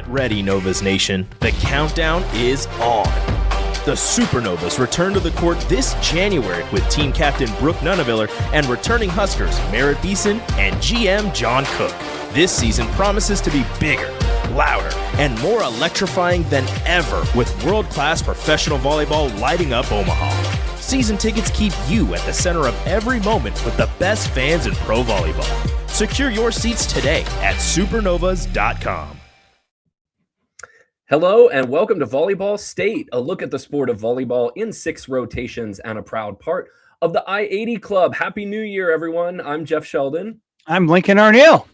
Get ready, Novas Nation. The countdown is on. The Supernovas return to the court this January with team captain Brooke Nuneviller and returning Huskers Merritt Beeson and GM John Cook. This season promises to be bigger, louder, and more electrifying than ever with world-class professional volleyball lighting up Omaha. Season tickets keep you at the center of every moment with the best fans in pro volleyball. Secure your seats today at supernovas.com. Hello and welcome to Volleyball State, a look at the sport of volleyball in 6 rotations and a proud part of the I-80 Club. Happy New Year, everyone. I'm Jeff Sheldon. I'm Lincoln Arneal.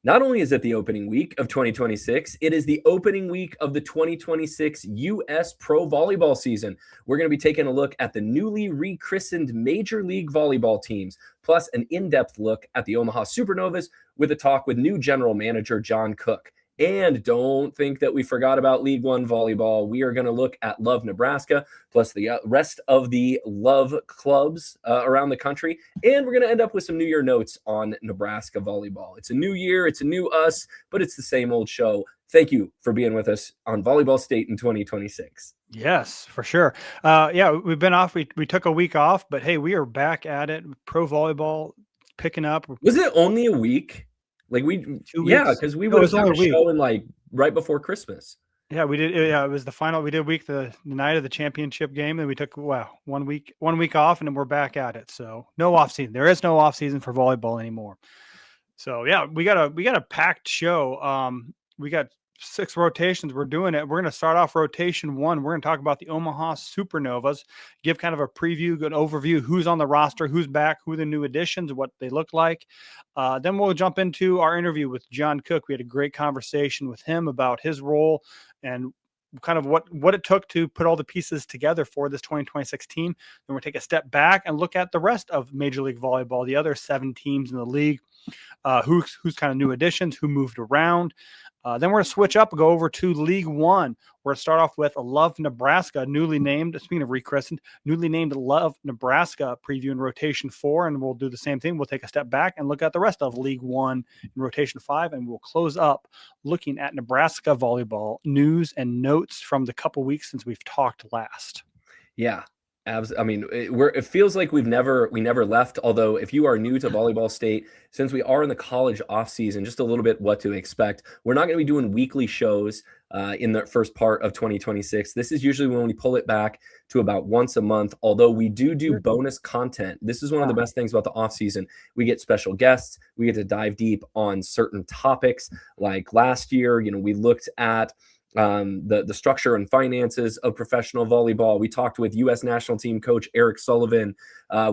Not only is it the opening week of 2026, it is the opening week of the 2026 U.S. Pro Volleyball season. We're going to be taking a look at the newly rechristened Major League Volleyball teams, plus an in-depth look at the Omaha Supernovas with a talk with new general manager John Cook. And don't think that we forgot about League One volleyball. We are going to look at Love Nebraska, plus the rest of the Love clubs around the country. And we're going to end up with some New Year notes on Nebraska volleyball. It's a new year, it's a new us, but it's the same old show. Thank you for being with us on Volleyball State in 2026. Yes, for sure. Yeah, we've been off. We took a week off, but hey, we are back at it. Pro volleyball picking up. Was it only a week? Like because we would have done a show in like right before Christmas. Yeah, we did. Yeah, it was the final. We did week the night of the championship game, and we took 1 week off, and then we're back at it. So no off season. There is no off season for volleyball anymore. So yeah, we got a packed show. We got 6 rotations. We're doing it. We're going to start off rotation 1. We're going to talk about the Omaha Supernovas, give kind of a preview, good overview, who's on the roster, who's back, who the new additions, what they look like. Then we'll jump into our interview with John Cook. We had a great conversation with him about his role and kind of what it took to put all the pieces together for this 2026 team. Then we'll take a step back and look at the rest of Major League Volleyball, the other 7 teams in the league, who's kind of new additions, who moved around. Then we're going to switch up and go over to League One. We're going to start off with Love Nebraska, newly named, speaking of rechristened, newly named Love Nebraska preview in rotation 4, and we'll do the same thing. We'll take a step back and look at the rest of League One in rotation 5, and we'll close up looking at Nebraska volleyball news and notes from the couple weeks since we've talked last. Yeah. I mean, it feels like we never left. Although if you are new to Volleyball State, since we are in the college off season, just a little bit what to expect. We're not going to be doing weekly shows in the first part of 2026. This is usually when we pull it back to about once a month. Although we do bonus content. This is one of the best things about the off season. We get special guests. We get to dive deep on certain topics. Like last year, we looked at the structure and finances of professional volleyball. We talked with U.S. national team coach Eric Sullivan.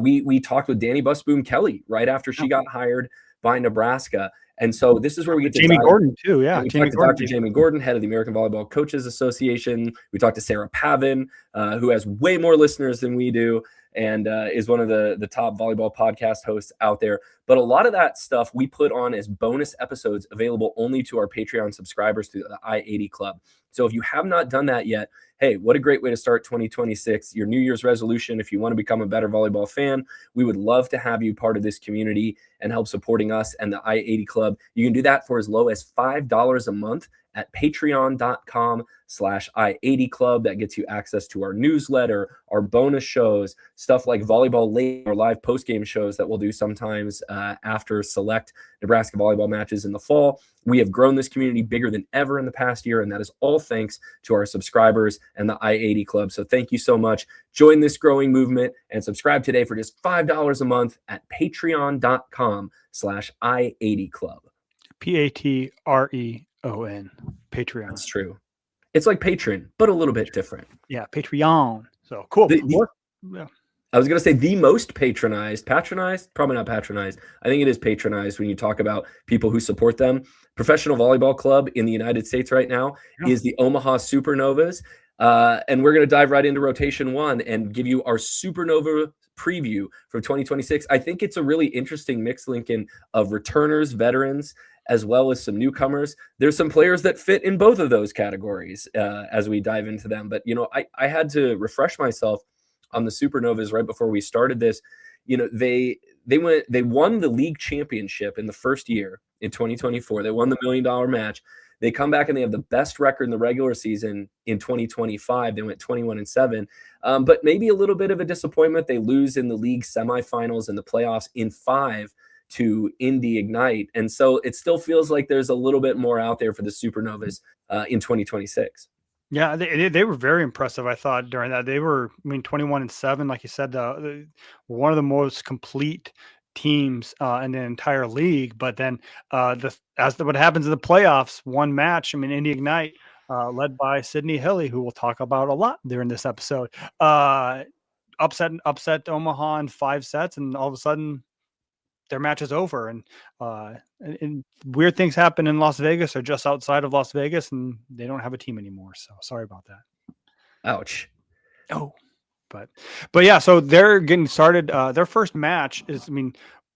We talked with Danny Busboom Kelly right after she got hired by Nebraska. And so this is where we get to Jamie Gordon too. Yeah. We talked to Dr. Jamie Gordon, head of the American Volleyball Coaches Association. We talked to Sarah Pavin, who has way more listeners than we do, and is one of the top volleyball podcast hosts out there. But a lot of that stuff we put on as bonus episodes available only to our Patreon subscribers through the I-80 Club. So if you have not done that yet, hey, what a great way to start 2026, your New Year's resolution. If you want to become a better volleyball fan, we would love to have you part of this community and help supporting us and the I-80 Club. You can do that for as low as $5 a month at patreon.com/I80 Club. That gets you access to our newsletter, our bonus shows, stuff like Volleyball Late, our live post-game shows that we'll do sometimes after select Nebraska volleyball matches in the fall. We have grown this community bigger than ever in the past year, and that is all thanks to our subscribers and the I-80 Club. So thank you so much. Join this growing movement and subscribe today for just $5 a month at patreon.com/I80 Club. Patreon. Patreon. That's true. It's like Patreon, but a little bit different. Yeah, Patreon. So cool. Yeah. I was going to say the most patronized, probably not patronized. I think it is patronized when you talk about people who support them. Professional volleyball club in the United States right now is the Omaha Supernovas. And we're going to dive right into rotation 1 and give you our Supernova preview for 2026. I think it's a really interesting mix, Lincoln, of returners, veterans, as well as some newcomers. There's some players that fit in both of those categories as we dive into them. But, I had to refresh myself on the Supernovas right before we started this. They won the league championship in the first year in 2024. They won the $1 million match. They come back and they have the best record in the regular season in 2025. They went 21-7, but maybe a little bit of a disappointment. They lose in the league semifinals and the playoffs in 5 to Indy Ignite. And so it still feels like there's a little bit more out there for the Supernovas in 2026. Yeah, they were very impressive, I thought, during that. They were, 21-7, like you said, were one of the most complete teams in the entire league. But then what happens in the playoffs, one match, Indy Ignite, led by Sydney Hilly, who we'll talk about a lot during this episode, upset Omaha in 5 sets, and all of a sudden their match is over. And weird things happen in Las Vegas or just outside of Las Vegas, and they don't have a team anymore. So sorry about that. Ouch. Oh, but yeah, so they're getting started. Their first match is,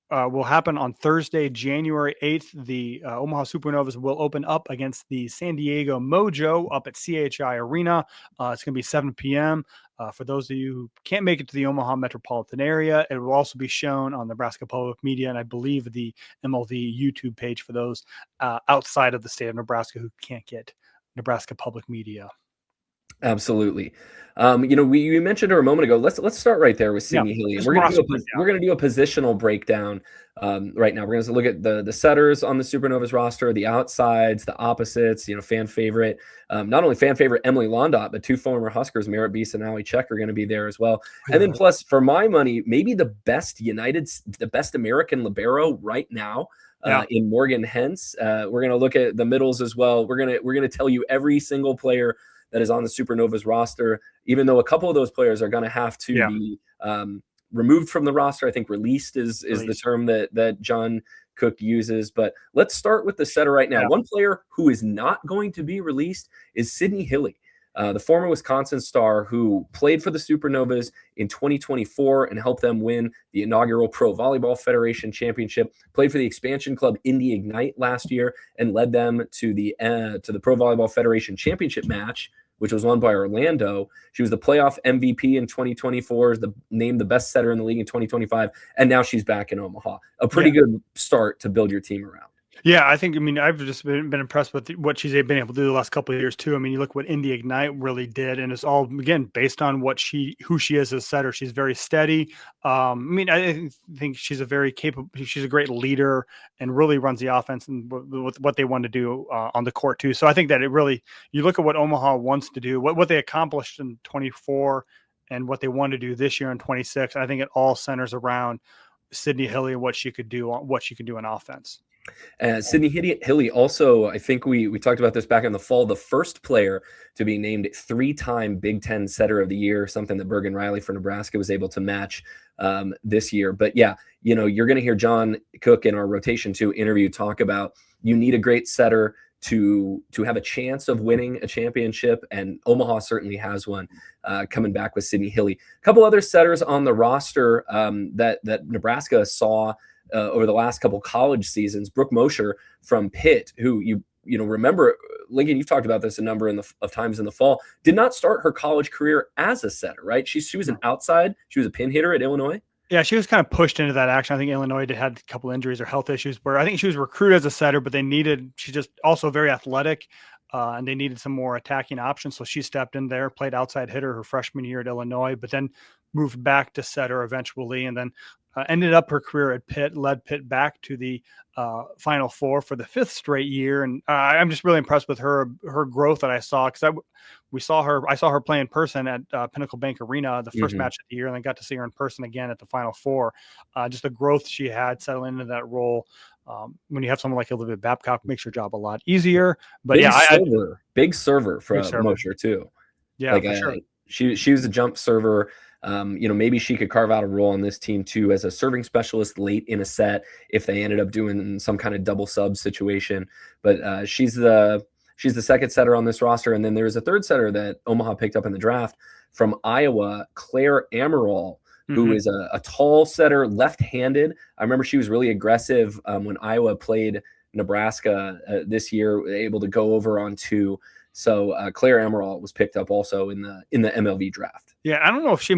will happen on Thursday, January 8th. The Omaha Supernovas will open up against the San Diego Mojo up at CHI Arena. It's going to be 7 p.m. For those of you who can't make it to the Omaha metropolitan area, it will also be shown on Nebraska Public Media, and I believe the MLV YouTube page for those outside of the state of Nebraska who can't get Nebraska Public Media. Absolutely. We mentioned her a moment ago. Let's start right there with Sydney Hilly. We're going to do a positional breakdown right now. We're going to look at the setters on the Supernovas roster, the outsides, the opposites. Fan favorite, not only fan favorite Emily Londot, but 2 former Huskers, Merritt Beese and Allie Check, are going to be there as well. And then plus, for my money, maybe the best American libero right now. In Morgan Hentz. We're going to look at the middles as well. We're going to tell you every single player that is on the Supernovas roster, even though a couple of those players are going to have to be removed from the roster. I think released is the term that John Cook uses. But let's start with the setter right now. One player who is not going to be released is Sydney Hilly, the former Wisconsin star who played for the Supernovas in 2024 and helped them win the inaugural Pro Volleyball Federation Championship, played for the expansion club Indy Ignite last year and led them to the Pro Volleyball Federation Championship match, which was won by Orlando. She was the playoff MVP in 2024, named the best setter in the league in 2025, and now she's back in Omaha. A pretty good start to build your team around. Yeah, I think, I've just been impressed with what she's been able to do the last couple of years too. You look what Indy Ignite really did, and it's all, again, based on who she is as a setter. She's very steady. I think she's a very capable, she's a great leader and really runs the offense and with what they want to do on the court too. So I think that you look at what Omaha wants to do, what they accomplished in 24 and what they want to do this year in 26. I think it all centers around Sydney Hilly and what she could do in offense. Sydney Hilly also, I think we talked about this back in the fall, the first player to be named 3-time Big Ten Setter of the Year, something that Bergen Riley for Nebraska was able to match this year. But yeah, you're going to hear John Cook in our Rotation 2 interview talk about you need a great setter to have a chance of winning a championship, and Omaha certainly has one coming back with Sydney Hilly. A couple other setters on the roster that Nebraska saw over the last couple college seasons. Brooke Mosher from Pitt, who you remember, Lincoln, you've talked about this a number of times in the fall, did not start her college career as a setter, right? She was an outside. She was a pin hitter at Illinois. Yeah, she was kind of pushed into that action. I think Illinois had a couple injuries or health issues where I think she was recruited as a setter, but she's just also very athletic, and they needed some more attacking options. So she stepped in there, played outside hitter her freshman year at Illinois, but then moved back to setter eventually, and then ended up her career at Pitt, led Pitt back to the Final Four for the 5th straight year. And I'm just really impressed with her growth that I saw, because I saw her play in person at Pinnacle Bank Arena, the first match of the year, and I got to see her in person again at the Final Four. Just the growth she had settling into that role. When you have someone like Olivia Babcock, makes your job a lot easier. But big server for Mosher too. Yeah, for sure. She was a jump server. Maybe she could carve out a role on this team too as a serving specialist late in a set if they ended up doing some kind of double sub situation. But she's the second setter on this roster. And then there's a third setter that Omaha picked up in the draft from Iowa, Claire Amaral, who is a tall setter, left-handed. I remember she was really aggressive when Iowa played Nebraska this year, able to go over on 2. So Claire Amaral was picked up also in the MLV draft. Yeah, I don't know if she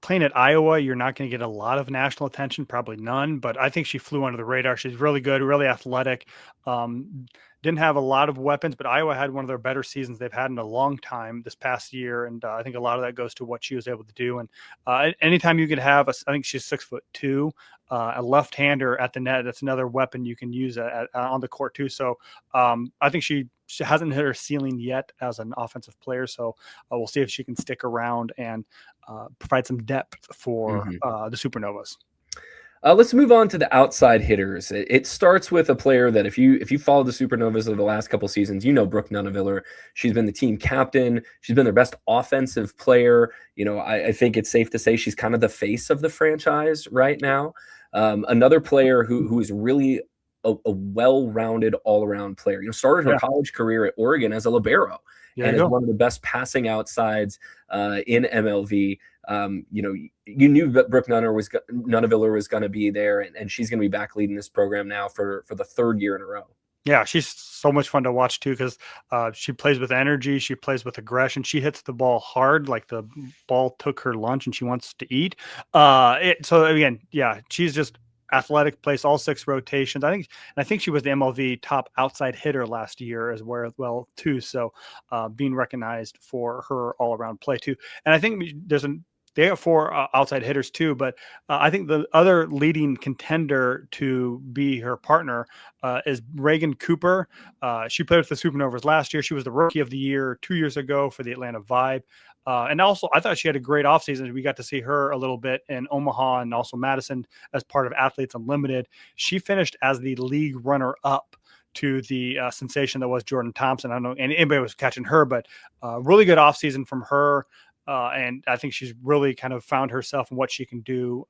playing at Iowa, you're not going to get a lot of national attention, probably none, but I think she flew under the radar. She's really good, really athletic. Didn't have a lot of weapons, but Iowa had one of their better seasons they've had in a long time this past year. And I think a lot of that goes to what she was able to do. And anytime you could have, I think she's 6'2", a left-hander at the net, that's another weapon you can use on the court too. So I think she hasn't hit her ceiling yet as an offensive player. So we'll see if she can stick around and provide some depth for the Supernovas. Let's move on to the outside hitters. It starts with a player that if you follow the Supernovas over the last couple seasons, you know Brooke Nuneviller. She's been the team captain. She's been their best offensive player. You know, I think it's safe to say she's kind of the face of the franchise right now. Another player who is really a well-rounded all-around player. You know, started her college career at Oregon as a libero and is one of the best passing outsides in MLV. You know, you knew that Brooke Nuneviller was going to be there, and she's going to be back leading this program now for the third year in a row. Yeah, she's so much fun to watch too because she plays with energy, she plays with aggression, she hits the ball hard, like the ball took her lunch and she wants to eat. So again, yeah, she's just athletic, plays all 6 rotations. I think she was the MLV top outside hitter last year as well too. So being recognized for her all around play too. And I think they have 4 outside hitters too, but I think the other leading contender to be her partner is Reagan Cooper. She played with the Supernovas last year. She was the Rookie of the Year 2 years ago for the Atlanta Vibe. And also, I thought she had a great offseason. We got to see her a little bit in Omaha and also Madison as part of Athletes Unlimited. She finished as the league runner-up to the sensation that was Jordan Thompson. I don't know anybody was catching her, but really good offseason from her. And I think she's really kind of found herself and what she can do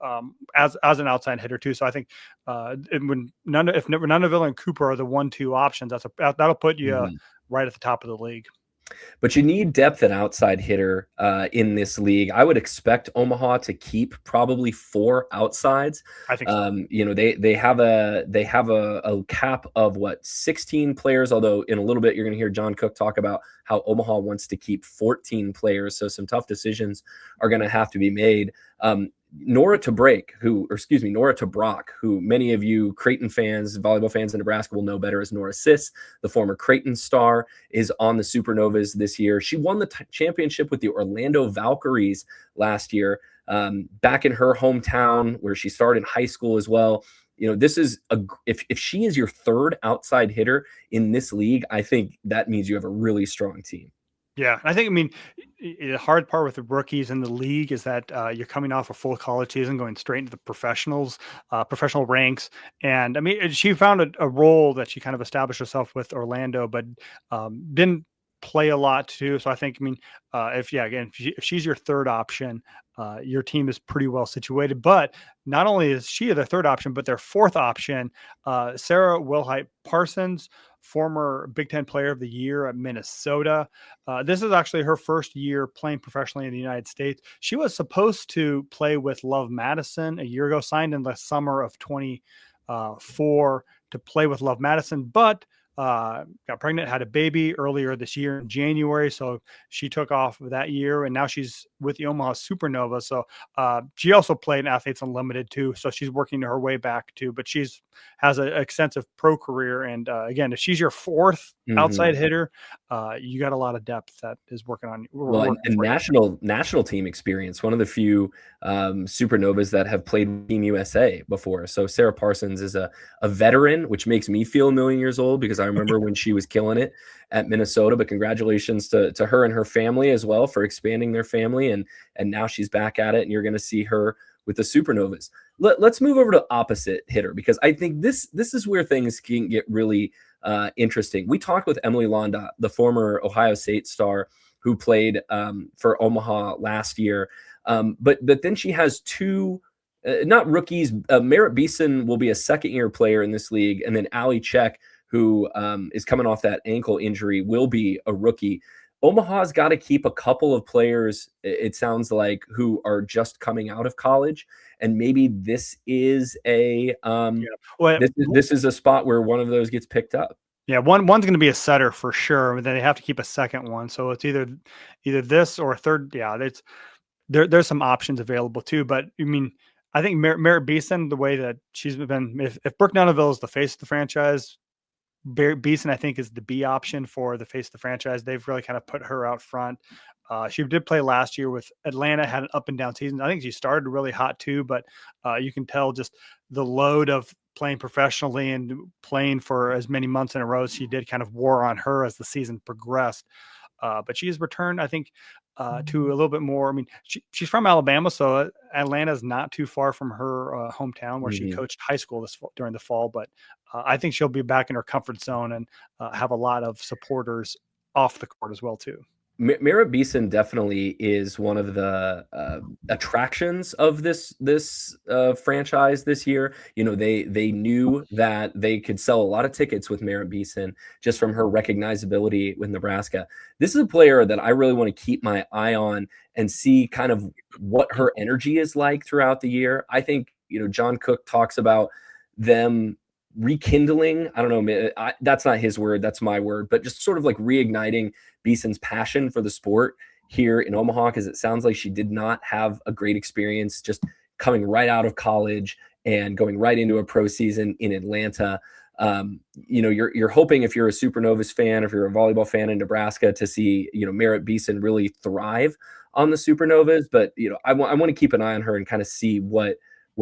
as an outside hitter too. So I think if Nuneville and Cooper are the 1-2 options, that'll put you right at the top of the league. But you need depth at outside hitter in this league. I would expect Omaha to keep probably 4 outsides. I think so. You know, they have a cap of 16 players, although in a little bit you're going to hear John Cook talk about how Omaha wants to keep 14 players. So some tough decisions are going to have to be made. Nora Tobrach, who many of you Creighton fans, volleyball fans in Nebraska will know better as Nora Sis, the former Creighton star, is on the Supernovas this year. She won the championship with the Orlando Valkyries last year, back in her hometown where she started high school as well. You know, this is if she is your 3rd outside hitter in this league, I think that means you have a really strong team. Yeah, I mean, the hard part with the rookies in the league is that you're coming off a full college season, going straight into the professional ranks. And I mean, she found a role that she kind of established herself with Orlando, but didn't play a lot too. So I think, if she's your 3rd option, your team is pretty well situated. But not only is she their 3rd option, but their 4th option, Sarah Wilhite Parsons, former Big Ten Player of the Year at Minnesota. This is actually her first year playing professionally in the United States. She was supposed to play with Love Madison a year ago, signed in the summer of 24 to play with Love Madison, but got pregnant, had a baby earlier this year in January. So she took off that year and now she's with the Omaha Supernovas. So she also played in Athletes Unlimited too. So she's working her way back too, but has an extensive pro career. And again, if she's your 4th outside hitter, you got a lot of depth that is working on you. Well, and national team experience, one of the few Supernovas that have played Team USA before. So Sarah Parsons is a veteran, which makes me feel a million years old because I remember when she was killing it at Minnesota. But congratulations to her and her family as well for expanding their family. And now she's back at it, and you're going to see her with the Supernovas. Let's move over to opposite hitter, because I think this is where things can get really interesting. We talked with Emily Londa, the former Ohio State star who played for Omaha last year. But then she has 2 not rookies. Merritt Beeson will be a 2nd-year player in this league. And then Ali Czech, who is coming off that ankle injury, will be a rookie. Omaha's got to keep a couple of players, it sounds like, who are just coming out of college. And maybe this is this is a spot where one of those gets picked up. Yeah, one's going to be a setter for sure. But then they have to keep a 2nd one. So it's either this or a 3rd. Yeah, there's some options available too. But I mean, I think Merritt Beeson, the way that she's been, if Brooke Nunaville is the face of the franchise, Beeson, I think, is the B option for the face of the franchise. They've really kind of put her out front. She did play last year with Atlanta, had an up and down season. I think she started really hot too, but you can tell just the load of playing professionally and playing for as many months in a row as she did kind of wore on her as the season progressed. But she has returned, I think, to a little bit more. I mean, she's from Alabama, so Atlanta is not too far from her hometown where she coached high school during the fall. But I think she'll be back in her comfort zone and have a lot of supporters off the court as well too. Merritt Beeson definitely is one of the attractions of this franchise this year. You know, they knew that they could sell a lot of tickets with Merritt Beeson just from her recognizability with Nebraska. This is a player that I really want to keep my eye on and see kind of what her energy is like throughout the year. I think, you know, John Cook talks about them rekindling, I don't know, that's not his word, that's my word, but just sort of like reigniting Beeson's passion for the sport here in Omaha, because it sounds like she did not have a great experience just coming right out of college and going right into a pro season in Atlanta. You know, you're hoping, if you're a Supernovas fan, if you're a volleyball fan in Nebraska, to see, you know, Merritt Beeson really thrive on the Supernovas. But, you know, I want to keep an eye on her and kind of see what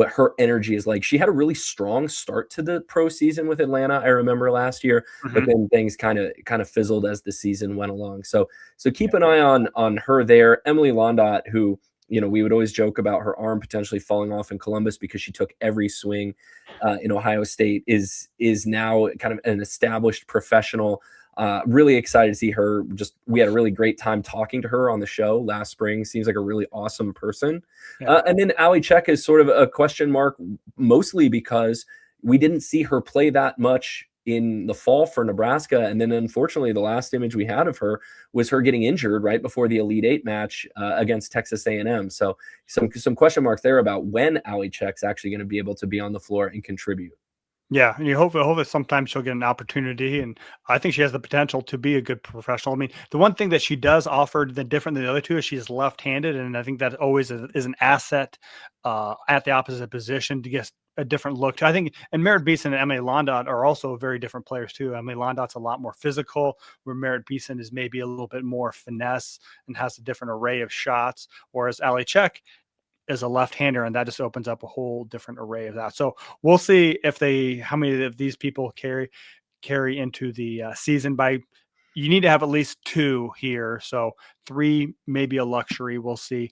her energy is like. She had a really strong start to the pro season with Atlanta, I remember last year, but then things kind of fizzled as the season went along. So keep an eye on her there. Emily Londot, who, you know, we would always joke about her arm potentially falling off in Columbus because she took every swing in Ohio State, is now kind of an established professional. Really excited to see her. We had a really great time talking to her on the show last spring. Seems like a really awesome person. Yeah. And then Ali Czech is sort of a question mark, mostly because we didn't see her play that much in the fall for Nebraska. And then unfortunately, the last image we had of her was her getting injured right before the Elite Eight match against Texas A&M. So some question marks there about when Ali Czech's actually going to be able to be on the floor and contribute. Yeah, and you hope that sometimes she'll get an opportunity, and I think she has the potential to be a good professional. I mean, the one thing that she does offer that different than the other two is she's left-handed, and I think that always is an asset at the opposite position to get a different look. I think, and Merritt Beeson and Emily Londot are also very different players too. Emily Londot's a lot more physical, where Merritt Beeson is maybe a little bit more finesse and has a different array of shots, whereas Ali Czech is a left-hander, and that just opens up a whole different array of that. So we'll see how many of these people carry into the season. You need to have at least 2 here. So 3 may be a luxury. We'll see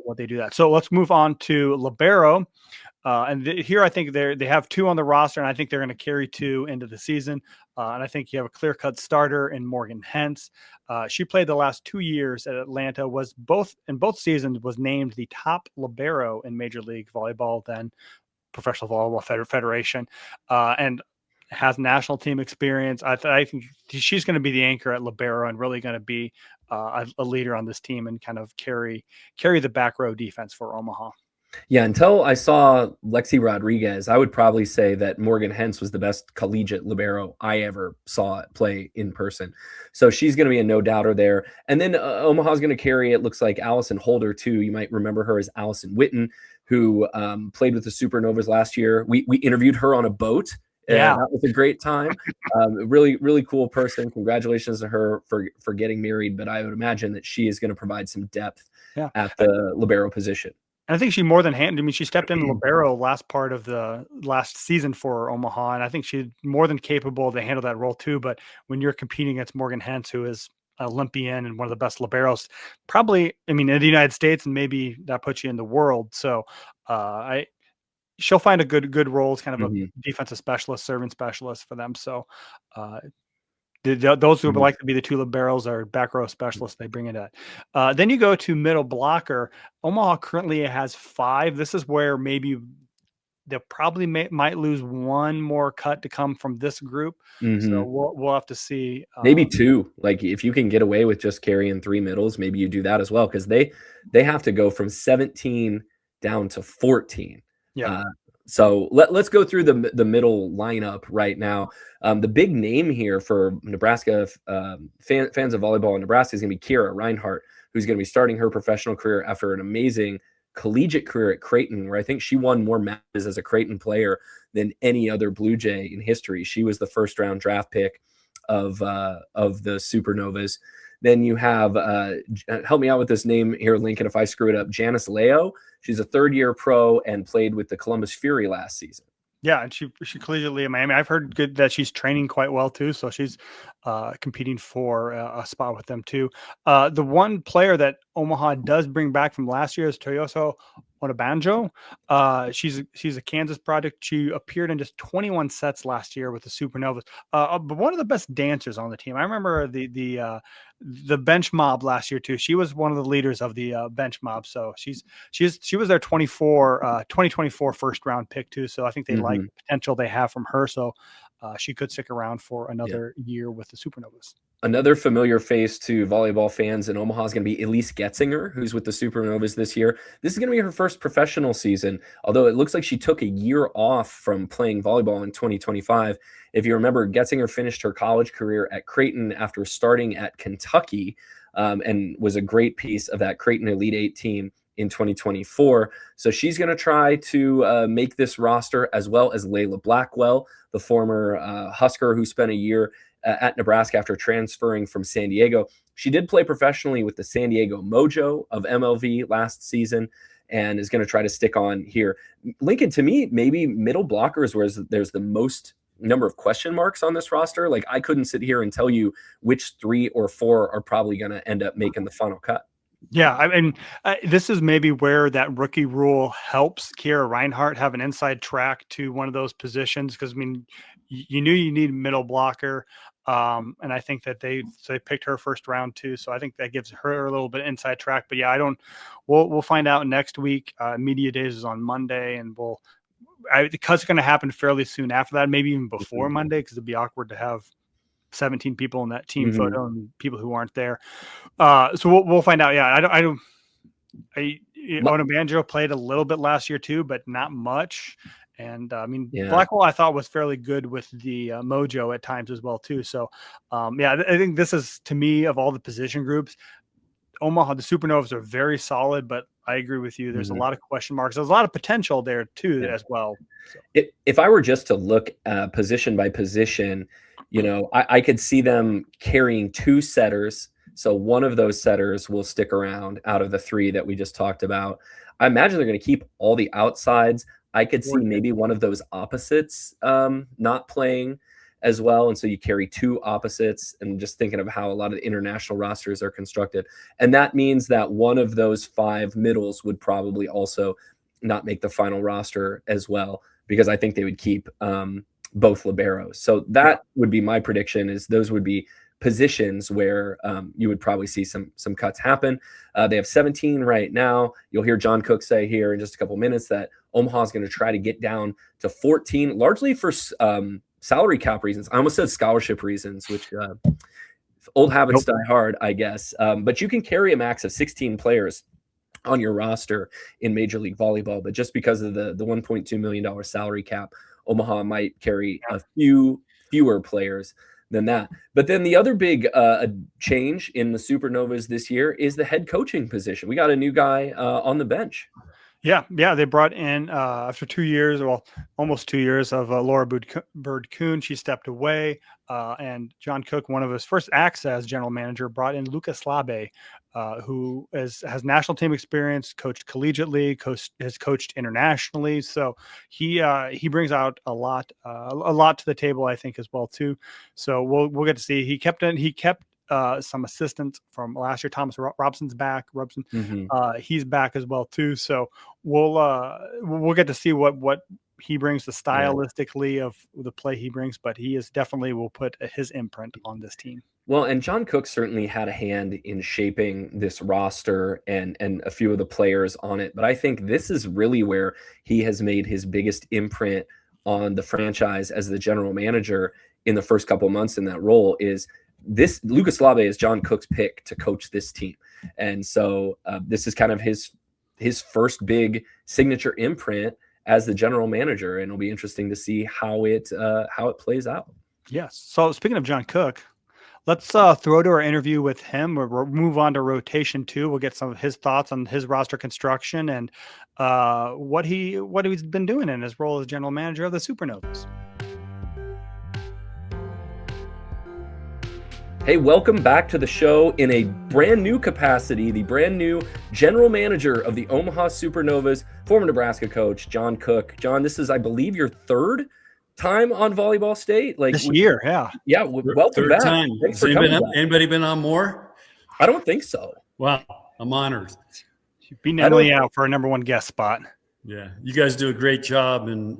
what they do that. So let's move on to libero. Here I think they have 2 on the roster, and I think they're going to carry 2 into the season. And I think you have a clear-cut starter in Morgan Hentz. She played the last 2 years at Atlanta, in both seasons was named the top libero in Major League Volleyball, then Professional Volleyball Federation, and has national team experience. I think she's going to be the anchor at libero and really going to be a leader on this team and kind of carry the back row defense for Omaha. Yeah, until I saw Lexi Rodriguez, I would probably say that Morgan Hentz was the best collegiate libero I ever saw play in person. So she's going to be a no-doubter there. And then Omaha's going to carry, it looks like, Allison Holder, too. You might remember her as Allison Witten, who played with the Supernovas last year. We interviewed her on a boat. Yeah, that was a great time. Really, really cool person. Congratulations to her for getting married. But I would imagine that she is going to provide some depth at the libero position. I think she more than handled. I mean, she stepped in libero last part of the last season for Omaha, and I think she's more than capable to handle that role too. But when you're competing against Morgan Hentz, who is an Olympian and one of the best liberos, probably, I mean, in the United States, and maybe that puts you in the world. So she'll find a good role as kind of a defensive specialist, serving specialist for them. So those who would like to be the 2 liberos are back row specialists. They bring it at. Then you go to middle blocker. Omaha currently has 5. This is where maybe they probably might lose 1 more cut to come from this group. So we'll have to see. Maybe 2. Like if you can get away with just carrying 3 middles, maybe you do that as well, because they have to go from 17 down to 14. Yeah. So let's go through the middle lineup right now. The big name here for Nebraska fans of volleyball in Nebraska is going to be Kira Reinhardt, who's going to be starting her professional career after an amazing collegiate career at Creighton, where I think she won more matches as a Creighton player than any other Blue Jay in history. She was the first round draft pick of the Supernovas. Then you have, help me out with this name here, Lincoln, if I screw it up, Janice Leo. She's a third-year pro and played with the Columbus Fury last season. Yeah, and she collegiately at Miami. I've heard good that she's training quite well too, so she's competing for a spot with them too. The one player that Omaha does bring back from last year is Toyoso Onabanjo. She's a Kansas product. She appeared in just 21 sets last year with the Supernovas. But one of the best dancers on the team. I remember the bench mob last year too. She was one of the leaders of the bench mob. So she was their 2024 first round pick too. So I think they like the potential they have from her. So she could stick around for another year with the Supernovas. Another familiar face to volleyball fans in Omaha is going to be Elise Getzinger, who's with the Supernovas this year. This is going to be her first professional season, although it looks like she took a year off from playing volleyball in 2025. If you remember, Getzinger finished her college career at Creighton after starting at Kentucky, and was a great piece of that Creighton Elite Eight team in 2024. So she's going to try to make this roster, as well as Layla Blackwell, the former Husker who spent a year at Nebraska after transferring from San Diego. She did play professionally with the San Diego Mojo of MLV last season and is going to try to stick on here. Lincoln, to me, maybe middle blockers where there's the most number of question marks on this roster. Like, I couldn't sit here and tell you which 3 or 4 are probably going to end up making the final cut. Yeah, I mean, this is maybe where that rookie rule helps Kira Reinhardt have an inside track to one of those positions, because, I mean, you knew you need middle blocker, and I think that they picked her first round too, so I think that gives her a little bit inside track. But yeah, we'll find out next week. Media days is on Monday, and because it's going to happen fairly soon after that, maybe even before Monday, because it'd be awkward to have 17 people in that team photo and people who aren't there. So we'll find out. Yeah, Onabanjo played a little bit last year too, but not much. And I mean, Blackwell, I thought, was fairly good with the Mojo at times as well too. So I think this is, to me, of all the position groups, Omaha, the Supernovas are very solid, but I agree with you. There's a lot of question marks. There's a lot of potential there too as well. So. If I were just to look position by position, I could see them carrying 2 setters. So one of those setters will stick around out of the 3 that we just talked about. I imagine they're going to keep all the outsides. I could see maybe one of those opposites not playing as well. And so you carry 2 opposites, and just thinking of how a lot of the international rosters are constructed. And that means that one of those 5 middles would probably also not make the final roster as well, because I think they would keep both liberos. So that would be my prediction, is those would be positions where you would probably see some cuts happen. They have 17 right now. You'll hear John Cook say here in just a couple minutes that Omaha is going to try to get down to 14, largely for salary cap reasons. I almost said scholarship reasons, which old habits die hard, I guess. But you can carry a max of 16 players on your roster in Major League Volleyball. But just because of the $1.2 million salary cap, Omaha might carry a fewer players than that. But then the other big change in the Supernovas this year is the head coaching position. We got a new guy on the bench. Yeah. They brought in after 2 years, almost 2 years of Laura Bird-Kuhn. She stepped away, and John Cook, one of his first acts as general manager, brought in Lucas Labe, who has national team experience, coached collegiately, has coached internationally. So he brings out a lot to the table, I think, as well too. So we'll get to see. He kept some assistants from last year. Thomas Robson's back. He's back as well too. So we'll get to see what he brings, the stylistically of the play he brings, but he is definitely will put his imprint on this team. Well, and John Cook certainly had a hand in shaping this roster and a few of the players on it. But I think this is really where he has made his biggest imprint on the franchise as the general manager in the first couple months in that role. Is this Lucas Labe is John Cook's pick to coach this team. And so this is kind of his first big signature imprint as the general manager, and it'll be interesting to see how it plays out. Yes. So speaking of John Cook, let's throw to our interview with him. We'll move on to rotation 2. We'll get some of his thoughts on his roster construction and what he's been doing in his role as general manager of the Supernovas. Hey, welcome back to the show in a brand new capacity, the brand new general manager of the Omaha Supernovas, former Nebraska coach, John Cook. John, this is, I believe, your third time on Volleyball State? This year, yeah. Yeah, welcome third back. Time. Thanks Has for coming back. anybody been on more? I don't think so. Wow, I'm honored. You've beaten Emily out for a number 1 guest spot. Yeah, you guys do a great job, and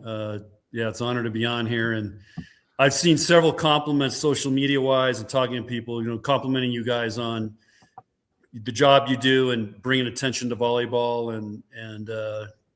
yeah, it's an honor to be on here. And I've seen several compliments, social media wise, and talking to people, complimenting you guys on the job you do and bringing attention to volleyball and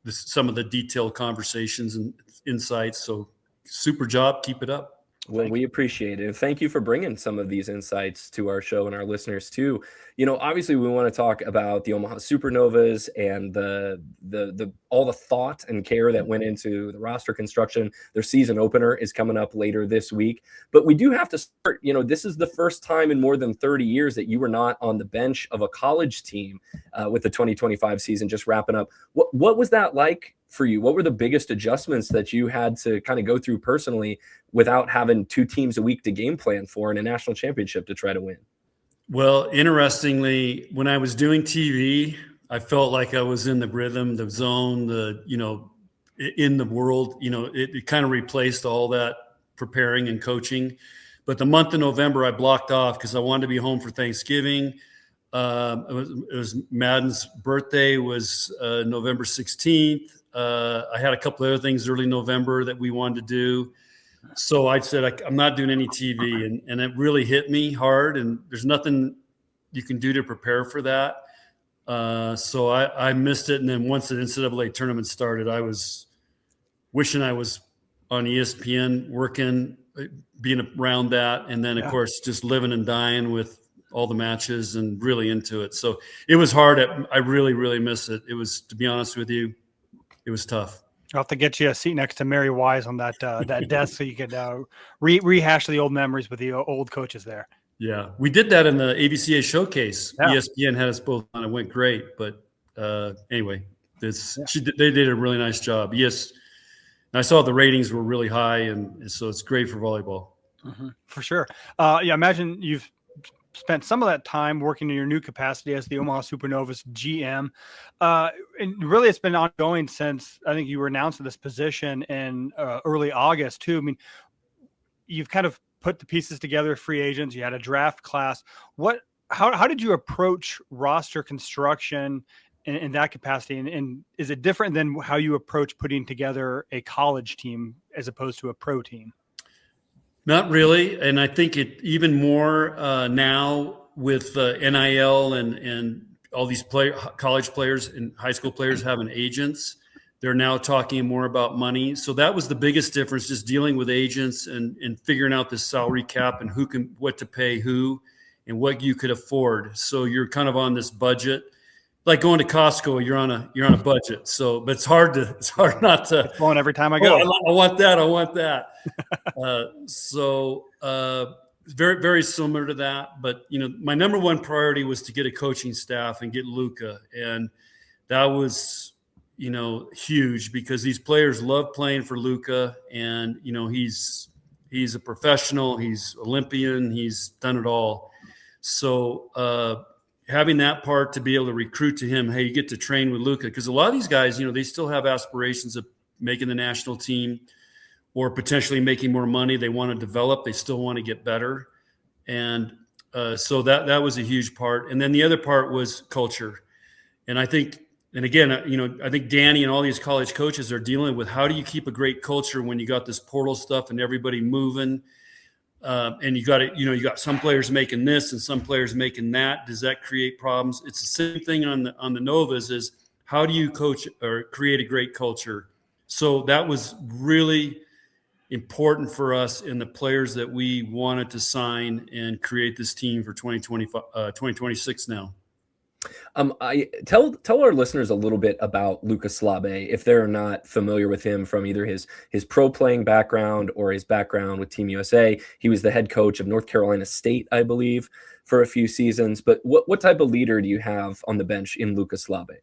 some of the detailed conversations and insights. So, super job. Keep it up. Well, we appreciate it. And thank you for bringing some of these insights to our show and our listeners too. Obviously we want to talk about the Omaha Supernovas and the all the thought and care that went into the roster construction. Their season opener is coming up later this week, but we do have to start, this is the first time in more than 30 years that you were not on the bench of a college team with the 2025 season just wrapping up. What was that like for you? What were the biggest adjustments that you had to kind of go through personally without having 2 teams a week to game plan for in a national championship to try to win? Well, interestingly, when I was doing TV, I felt like I was in the rhythm, the zone, in the world. It kind of replaced all that preparing and coaching. But the month of November, I blocked off because I wanted to be home for Thanksgiving. It was Madden's birthday was November 16th. I had a couple of other things early November that we wanted to do. So I said, I'm not doing any TV. And it really hit me hard. And there's nothing you can do to prepare for that. So I missed it. And then once the NCAA tournament started, I was wishing I was on ESPN working, being around that. And then, of course, just living and dying with all the matches and really into it. So it was hard. I really, really miss it. It was, to be honest with you, it was tough. I'll have to get you a seat next to Mary Wise on that desk so you could rehash the old memories with the old coaches there. Yeah, we did that in the ABCA showcase. Yeah. ESPN had us both on. It went great. But anyway, they did a really nice job. Yes, I saw the ratings were really high, and so it's great for volleyball. Mm-hmm. For sure. Imagine you've spent some of that time working in your new capacity as the Omaha Supernovas GM. And really it's been ongoing since I think you were announced in this position in early August too. I mean, you've kind of put the pieces together, free agents, you had a draft class. How did you approach roster construction in that capacity? And is it different than how you approach putting together a college team as opposed to a pro team? Not really. And I think it even more now with NIL and all these college players and high school players having agents, they're now talking more about money. So that was the biggest difference, just dealing with agents and figuring out this salary cap and what to pay who and what you could afford. So you're kind of on this budget. Like going to Costco, you're on a budget. So, but it's hard not to. It's going every time I go. I want that. Very, very similar to that. But my number one priority was to get a coaching staff and get Luka, and that was huge because these players love playing for Luka, and he's a professional, he's Olympian, he's done it all. So. Having that part to be able to recruit to him, hey, you get to train with Luka, because a lot of these guys, they still have aspirations of making the national team or potentially making more money. They want to develop. They still want to get better. And so that was a huge part. And then the other part was culture. And I think, and again, I think Danny and all these college coaches are dealing with how do you keep a great culture when you got this portal stuff and everybody moving. And you got some players making this and some players making that. Does that create problems? It's the same thing on the Novas is how do you coach or create a great culture? So that was really important for us and the players that we wanted to sign and create this team for 2026 now. I tell our listeners a little bit about Luka Slabe if they're not familiar with him from either his pro playing background or his background with Team USA. He was the head coach of North Carolina State, I believe, for a few seasons. But what type of leader do you have on the bench in Luka Slabe?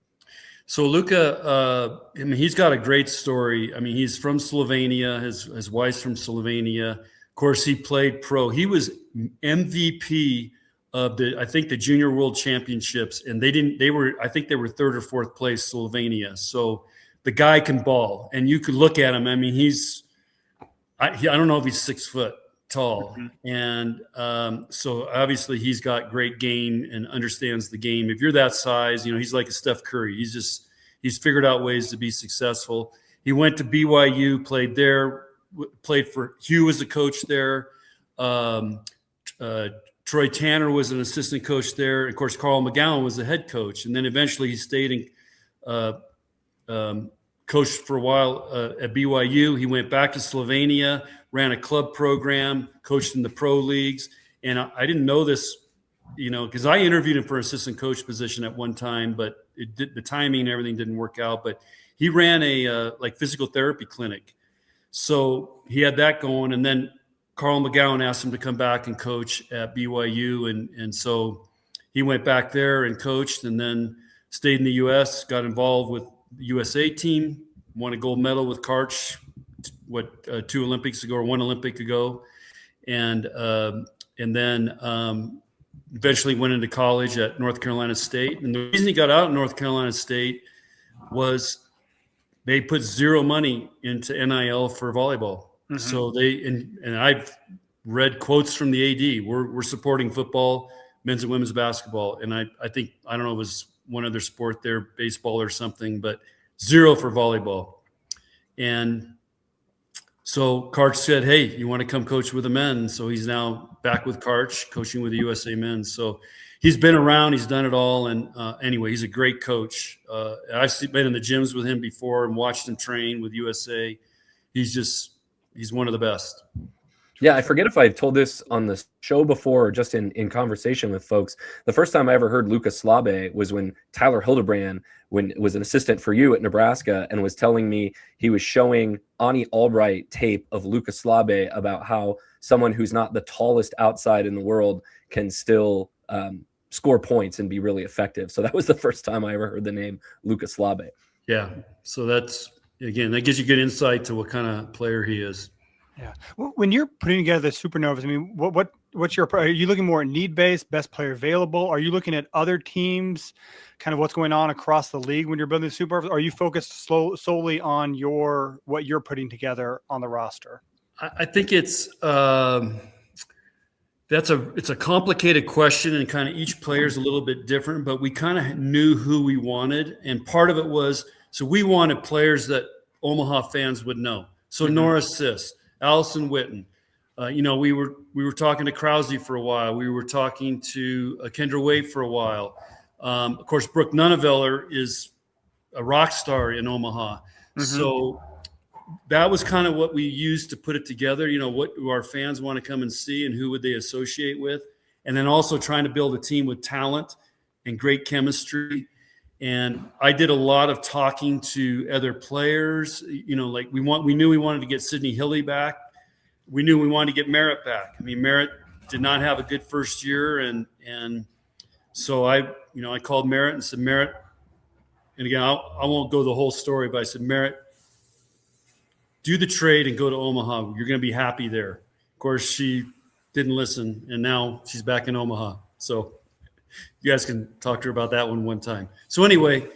So Luka, I mean, he's got a great story. I mean, he's from Slovenia. His wife's from Slovenia. Of course, he played pro. He was MVP of I think the Junior World Championships, and I think they were third or fourth place, Slovenia. So the guy can ball, and you could look at him. I mean, I don't know if he's 6 foot tall, and so obviously he's got great game and understands the game. If you're that size, he's like a Steph Curry. He's figured out ways to be successful. He went to BYU, played there, played for Hugh as a coach there. Troy Tanner was an assistant coach there. Of course, Carl McGowan was the head coach. And then eventually he stayed and coached for a while at BYU. He went back to Slovenia, ran a club program, coached in the pro leagues. And I didn't know this, because I interviewed him for an assistant coach position at one time, but the timing and everything didn't work out. But he ran a physical therapy clinic. So he had that going. And then Carl McGowan asked him to come back and coach at BYU. And so he went back there and coached, and then stayed in the U.S., got involved with the USA team, won a gold medal with Karch, 2 Olympics ago or 1 Olympic ago. And then eventually went into college at North Carolina State. And the reason he got out of North Carolina State was they put zero money into NIL for volleyball. Mm-hmm. So and I've read quotes from the AD. We're supporting football, men's and women's basketball. And I think, I don't know, it was one other sport there, baseball or something, but zero for volleyball. And so Karch said, hey, you want to come coach with the men? So he's now back with Karch, coaching with the USA men. So he's been around, he's done it all. And anyway, he's a great coach. I've been in the gyms with him before and watched him train with USA. He's one of the best. Yeah, I forget if I told this on the show before or just in conversation with folks. The first time I ever heard Luka Slabe was when Tyler Hildebrand was an assistant for you at Nebraska and was telling me he was showing Ani Albright tape of Luka Slabe about how someone who's not the tallest outside in the world can still score points and be really effective. So that was the first time I ever heard the name Luka Slabe. Yeah, so that gives you good insight to what kind of player he is. Yeah. When you're putting together the Supernovas, I mean, what's are you looking more at need-based, best player available? Are you looking at other teams, kind of what's going on across the league when you're building the Supernovas? Or are you focused solely on what you're putting together on the roster? I think it's it's a complicated question, and kind of each player is a little bit different, but we kind of knew who we wanted. And part of it was, so we wanted players that Omaha fans would know. So Nora Sis, Allison Witten. We were talking to Krause for a while. We were talking to Kendra Wade for a while. Of course, Brooke Nunneveller is a rock star in Omaha. Mm-hmm. So that was kind of what we used to put it together. What do our fans want to come and see, and who would they associate with? And then also trying to build a team with talent and great chemistry. And I did a lot of talking to other players. We knew we wanted to get Sydney Hilly back. We knew we wanted to get Merritt back. I mean, Merritt did not have a good first year, and so I called Merritt and said, Merritt, and again, I won't go the whole story, but I said, Merritt, do the trade and go to Omaha. You're going to be happy there. Of course, she didn't listen, and now she's back in Omaha. So you guys can talk to her about that one time. So anyway,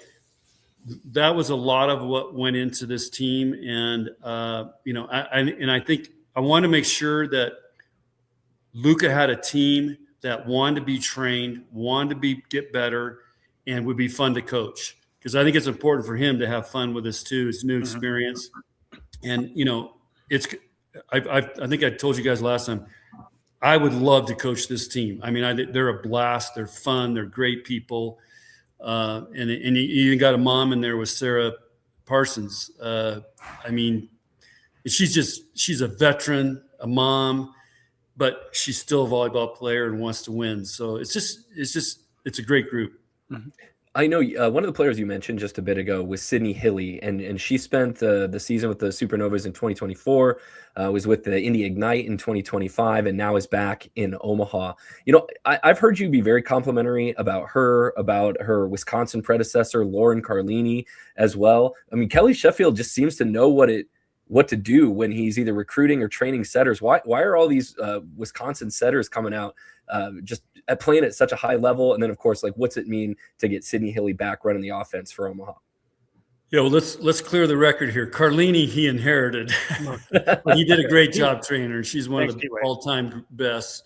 that was a lot of what went into this team. And, I think I wanted to make sure that Luka had a team that wanted to be trained, wanted to get better, and would be fun to coach. Because I think it's important for him to have fun with this too. It's a new experience. And, I think I told you guys last time, I would love to coach this team. I mean, they're a blast. They're fun. They're great people. And you even got a mom in there with Sarah Parsons. She's a veteran, a mom, but she's still a volleyball player and wants to win. So it's a great group. Mhm. I know one of the players you mentioned just a bit ago was Sydney Hilly, and she spent the season with the Supernovas in 2024, was with the Indy Ignite in 2025, and now is back in Omaha. I've heard you be very complimentary about her Wisconsin predecessor, Lauren Carlini, as well. I mean, Kelly Sheffield just seems to know what to do when he's either recruiting or training setters. Why are all these Wisconsin setters coming out just playing at such a high level? And then, of course, like, what's it mean to get Sydney Hilly back running the offense for Omaha? Yeah, well, let's clear the record here. Carlini, he inherited. But he did a great job training her. She's one of the all-time best.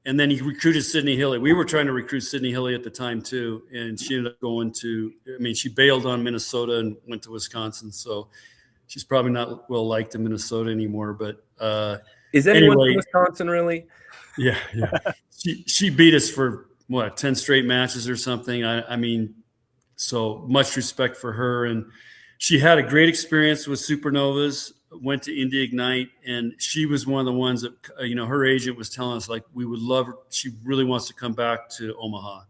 And then he recruited Sydney Hilly. We were trying to recruit Sydney Hilly at the time too, and she ended up going to. I mean, she bailed on Minnesota and went to Wisconsin. So she's probably not well liked in Minnesota anymore. But is anyone from Wisconsin really? Yeah. She beat us for 10 straight matches or something. I mean, so much respect for her. And she had a great experience with Supernovas, went to Indy Ignite, and she was one of the ones that, her agent was telling us, like, we would love her. She really wants to come back to Omaha.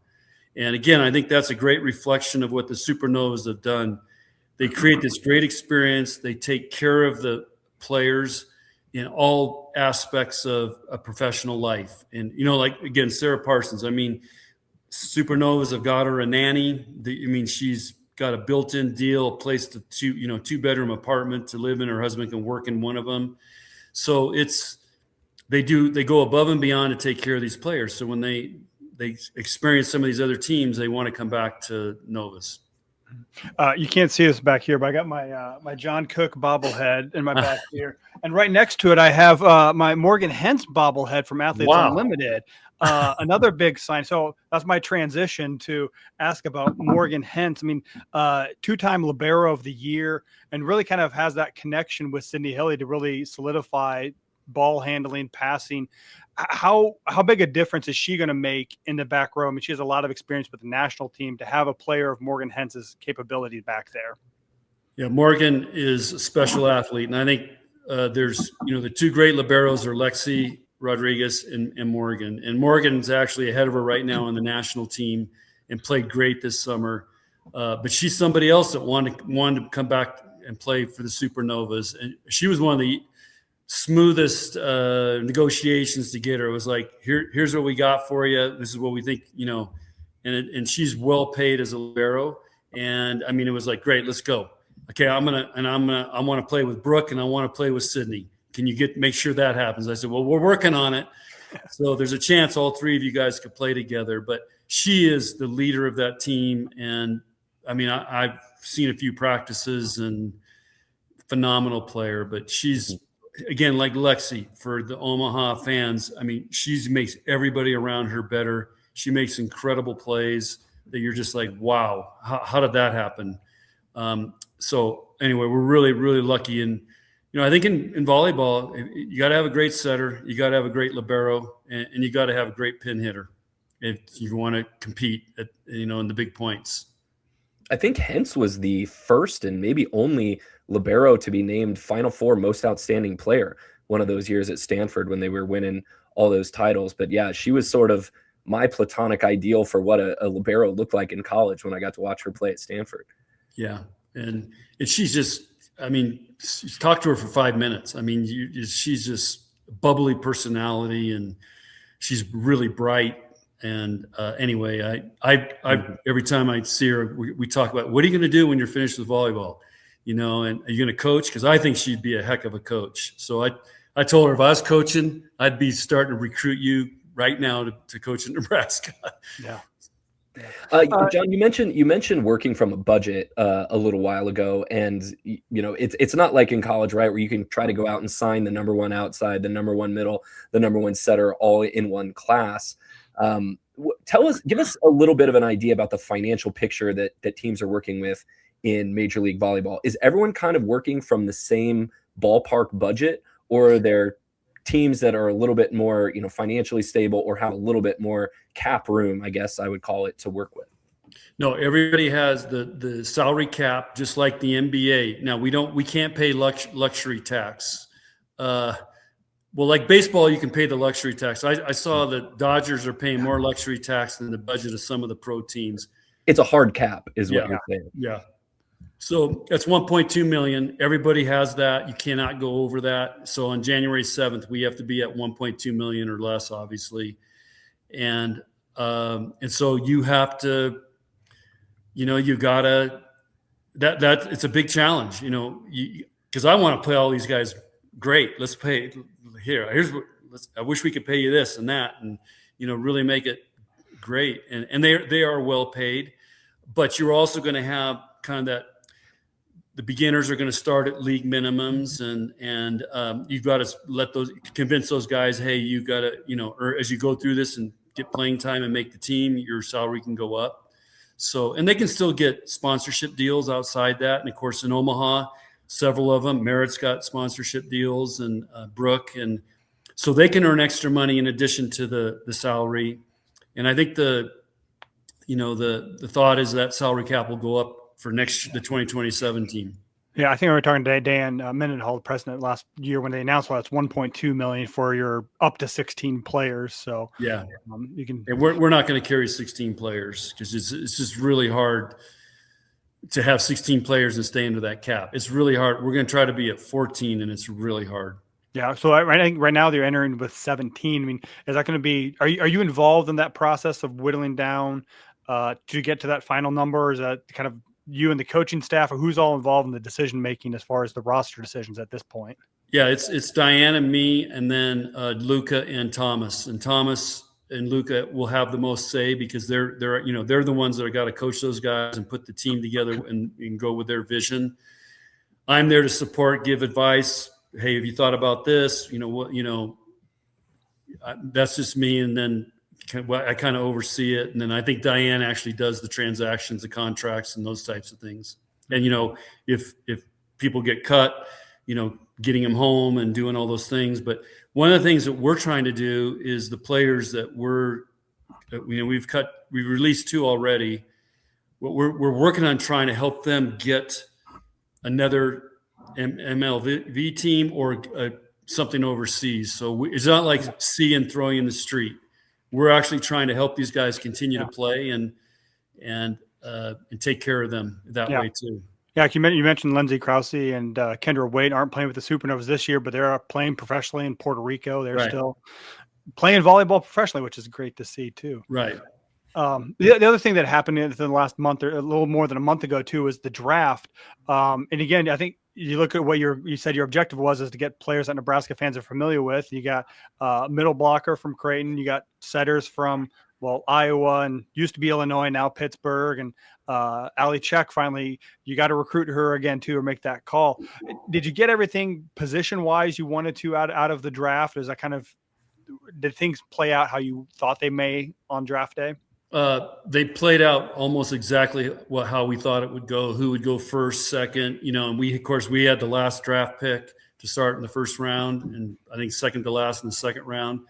And again, I think that's a great reflection of what the Supernovas have done. They create this great experience. They take care of the players in all aspects of a professional life. And, like, again, Sarah Parsons, I mean, Supernovas have got her a nanny. She's got a built-in deal, a place to two-bedroom apartment to live in. Her husband can work in one of them. So they go above and beyond to take care of these players. So when they experience some of these other teams, they want to come back to Novas. You can't see us back here, but I got my John Cook bobblehead in my back here, and right next to it, I have my Morgan Hentz bobblehead from Athletes Unlimited. Another big sign. So that's my transition to ask about Morgan Hentz. I mean, two-time Libero of the Year, and really kind of has that connection with Sydney Hilly to really solidify ball handling, passing. How big a difference is she going to make in the back row? I mean, she has a lot of experience with the national team. To have a player of Morgan Hentz's capability back there. Yeah, Morgan is a special athlete, and I think there's the two great liberos are Lexi Rodriguez and Morgan. And Morgan's actually ahead of her right now on the national team and played great this summer. But she's somebody else that wanted to come back and play for the Supernovas, and she was one of the smoothest negotiations to get her. It was like, here's what we got for you. This is what we think, and she's well paid as a libero. And I mean, it was like, great, let's go. Okay, I want to play with Brooke and I want to play with Sydney. Can you make sure that happens? I said, well, we're working on it. So there's a chance all three of you guys could play together, but she is the leader of that team. And I mean, I've seen a few practices and phenomenal player, but she's, again, like Lexi, for the Omaha fans, I mean, she makes everybody around her better. She makes incredible plays that you're just like, wow, how did that happen? So anyway, we're really, really lucky. And, I think in volleyball, you got to have a great setter, you got to have a great libero, and you got to have a great pin hitter if you want to compete at, in the big points. I think Hentz was the first and maybe only libero to be named Final Four Most Outstanding Player one of those years at Stanford when they were winning all those titles. But yeah, she was sort of my platonic ideal for what a libero looked like in college when I got to watch her play at Stanford. Yeah, and she's just, I mean, talk to her for 5 minutes. I mean, she's just bubbly personality, and she's really bright. And anyway, I every time I see her, we talk about, what are you going to do when you're finished with volleyball? And are you going to coach? Because I think she'd be a heck of a coach. So I told her if I was coaching, I'd be starting to recruit you right now to coach in Nebraska. Yeah. John, you mentioned working from a budget a little while ago, and it's not like in college, right, where you can try to go out and sign the number one outside, the number one middle, the number one setter all in one class. Give us a little bit of an idea about the financial picture that teams are working with in Major League Volleyball. Is everyone kind of working from the same ballpark budget, or are there teams that are a little bit more, financially stable or have a little bit more cap room, I guess I would call it, to work with? No, everybody has the salary cap, just like the NBA. Now we can't pay luxury tax. Well, like baseball, you can pay the luxury tax. I saw the Dodgers are paying more luxury tax than the budget of some of the pro teams. It's a hard cap, is what Yeah. you're saying. Yeah. So that's 1.2 million. Everybody has that. You cannot go over that. So on January 7th, we have to be at 1.2 million or less, obviously. And so you have to, you gotta, that it's a big challenge, because I want to play all these guys great. Let's pay I wish we could pay you this and that, and, really make it great. And they are well paid, but you're also going to have kind of that, the beginners are going to start at league minimums, and you've got to convince those guys, hey, you got to, or as you go through this and get playing time and make the team, your salary can go up. So, and they can still get sponsorship deals outside that. And of course, in Omaha, several of them, Merritt's got sponsorship deals, and Brooke, and so they can earn extra money in addition to the salary. And I think the thought is that salary cap will go up for the 2027 team. Yeah, I think we were talking today, Dan Mendenhall, the president, last year when they announced it's 1.2 million for your up to 16 players. So yeah, you can. And we're not going to carry 16 players because it's just really hard to have 16 players and stay under that cap. It's really hard. We're going to try to be at 14, and it's really hard. Yeah. So I think right now they're entering with 17. I mean, is that going to be? Are you involved in that process of whittling down to get to that final number? Or is that kind of you and the coaching staff, or who's all involved in the decision making as far as the roster decisions at this point? Yeah, it's Diane and me, and then Luca and Thomas. And Thomas and Luca will have the most say because they're the ones that have got to coach those guys and put the team together and go with their vision. I'm there to support, give advice. Hey, have you thought about this? That's just me, and then I kind of oversee it. And then I think Diane actually does the transactions, the contracts, and those types of things. And, if people get cut, getting them home and doing all those things. But one of the things that we're trying to do is the players that we've released 2 already. We're working on trying to help them get another MLV team or something overseas. So it's not like seeing throwing in the street. We're actually trying to help these guys continue to play and take care of them that way too. Yeah, you mentioned Lindsey Krause and Kendra Wade aren't playing with the Supernovas this year, but they're playing professionally in Puerto Rico. They're still playing volleyball professionally, which is great to see too. Right. The other thing that happened in the last month, or a little more than a month ago too, was the draft. And again, I think you look at what you said your objective is to get players that Nebraska fans are familiar with. You got middle blocker from Creighton. You got setters from Iowa and used to be Illinois, now Pittsburgh, and Ali Czech. Finally, you got to recruit her again too, or make that call. Did you get everything position wise you wanted to out of the draft? Is that did things play out how you thought they may on draft day? They played out almost exactly how we thought it would go. Who would go first, second? And we had the last draft pick to start in the first round, and I think second to last in the second round.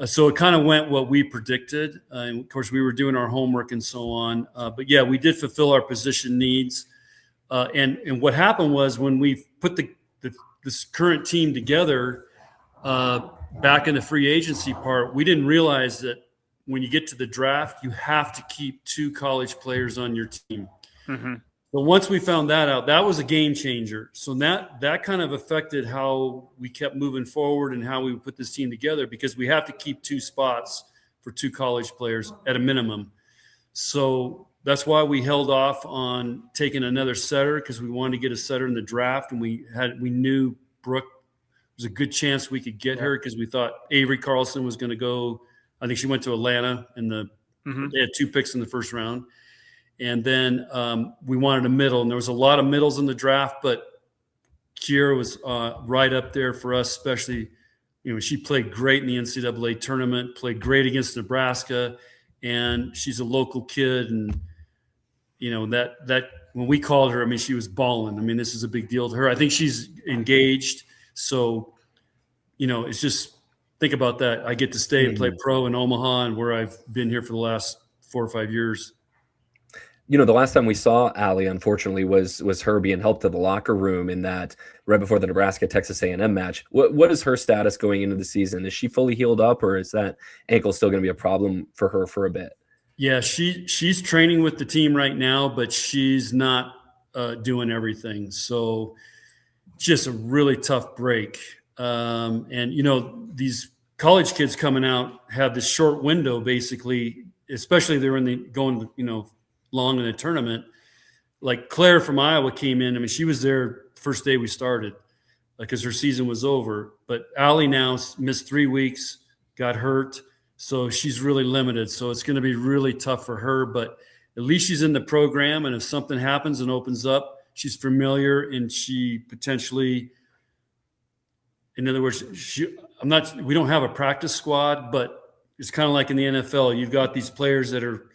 So it kind of went what we predicted. And of course, we were doing our homework and so on. But yeah, we did fulfill our position needs. And what happened was when we put this current team together back in the free agency part, we didn't realize that when you get to the draft, you have to keep 2 college players on your team. Mm-hmm. But once we found that out, that was a game changer. So that kind of affected how we kept moving forward and how we put this team together, because we have to keep 2 spots for 2 college players at a minimum. So that's why we held off on taking another setter, because we wanted to get a setter in the draft, and we knew Brooke was a good chance we could get her, because we thought Avery Carlson was going to go. I think she went to Atlanta they had 2 picks in the first round. And then we wanted a middle, and there was a lot of middles in the draft, but Kiera was right up there for us, especially, she played great in the NCAA tournament, played great against Nebraska, and she's a local kid. And, that when we called her, she was balling. This is a big deal to her. I think she's engaged. So, it's just, think about that. I get to stay and play pro in Omaha, and where I've been here for the last 4 or 5 years. The last time we saw Ali, unfortunately, was her being helped to the locker room in that right before the Nebraska-Texas A&M match. What is her status going into the season? Is she fully healed up, or is that ankle still going to be a problem for her for a bit? Yeah, she's training with the team right now, but she's not doing everything. So just a really tough break. And, these college kids coming out have this short window, basically, especially they're going, long in the tournament. Like Claire from Iowa came in. I mean, she was there first day we started because her season was over. But Allie now missed 3 weeks, got hurt. So she's really limited. So it's going to be really tough for her. But at least she's in the program. And if something happens and opens up, she's familiar and she potentially, in other words, we don't have a practice squad, but it's kind of like in the NFL. You've got these players that are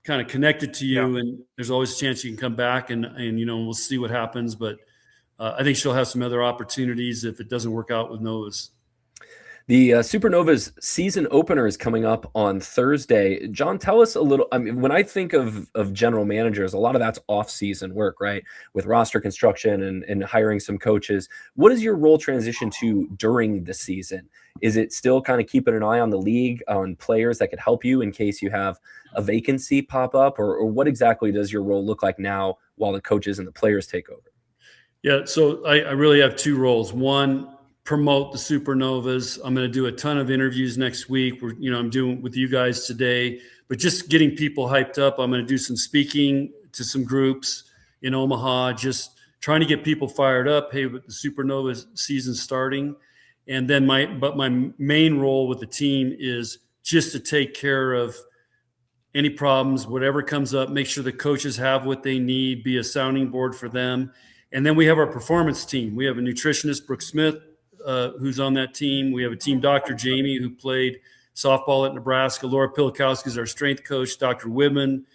kind of connected to you, and there's always a chance you can come back and we'll see what happens. But I think she'll have some other opportunities if it doesn't work out with Novas. The Supernovas season opener is coming up on Thursday. John, tell us a little. I mean, when I think of general managers, a lot of that's off-season work, right? With roster construction and hiring some coaches. What is your role transition to during the season? Is it still kind of keeping an eye on the league, on players that could help you in case you have a vacancy pop up? Or what exactly does your role look like now while the coaches and the players take over? Yeah, so I really have two roles. One, promote the Supernovas. I'm going to do a ton of interviews next week. I'm doing with you guys today, but just getting people hyped up. I'm going to do some speaking to some groups in Omaha, just trying to get people fired up. Hey, with the Supernovas season starting. And then my main role with the team is just to take care of any problems, whatever comes up, make sure the coaches have what they need, be a sounding board for them. And then we have our performance team. We have a nutritionist, Brooke Smith, who's on that team. We have a team, Dr. Jamie, who played softball at Nebraska. Laura Pilkowski is our strength coach. Dr. Whitman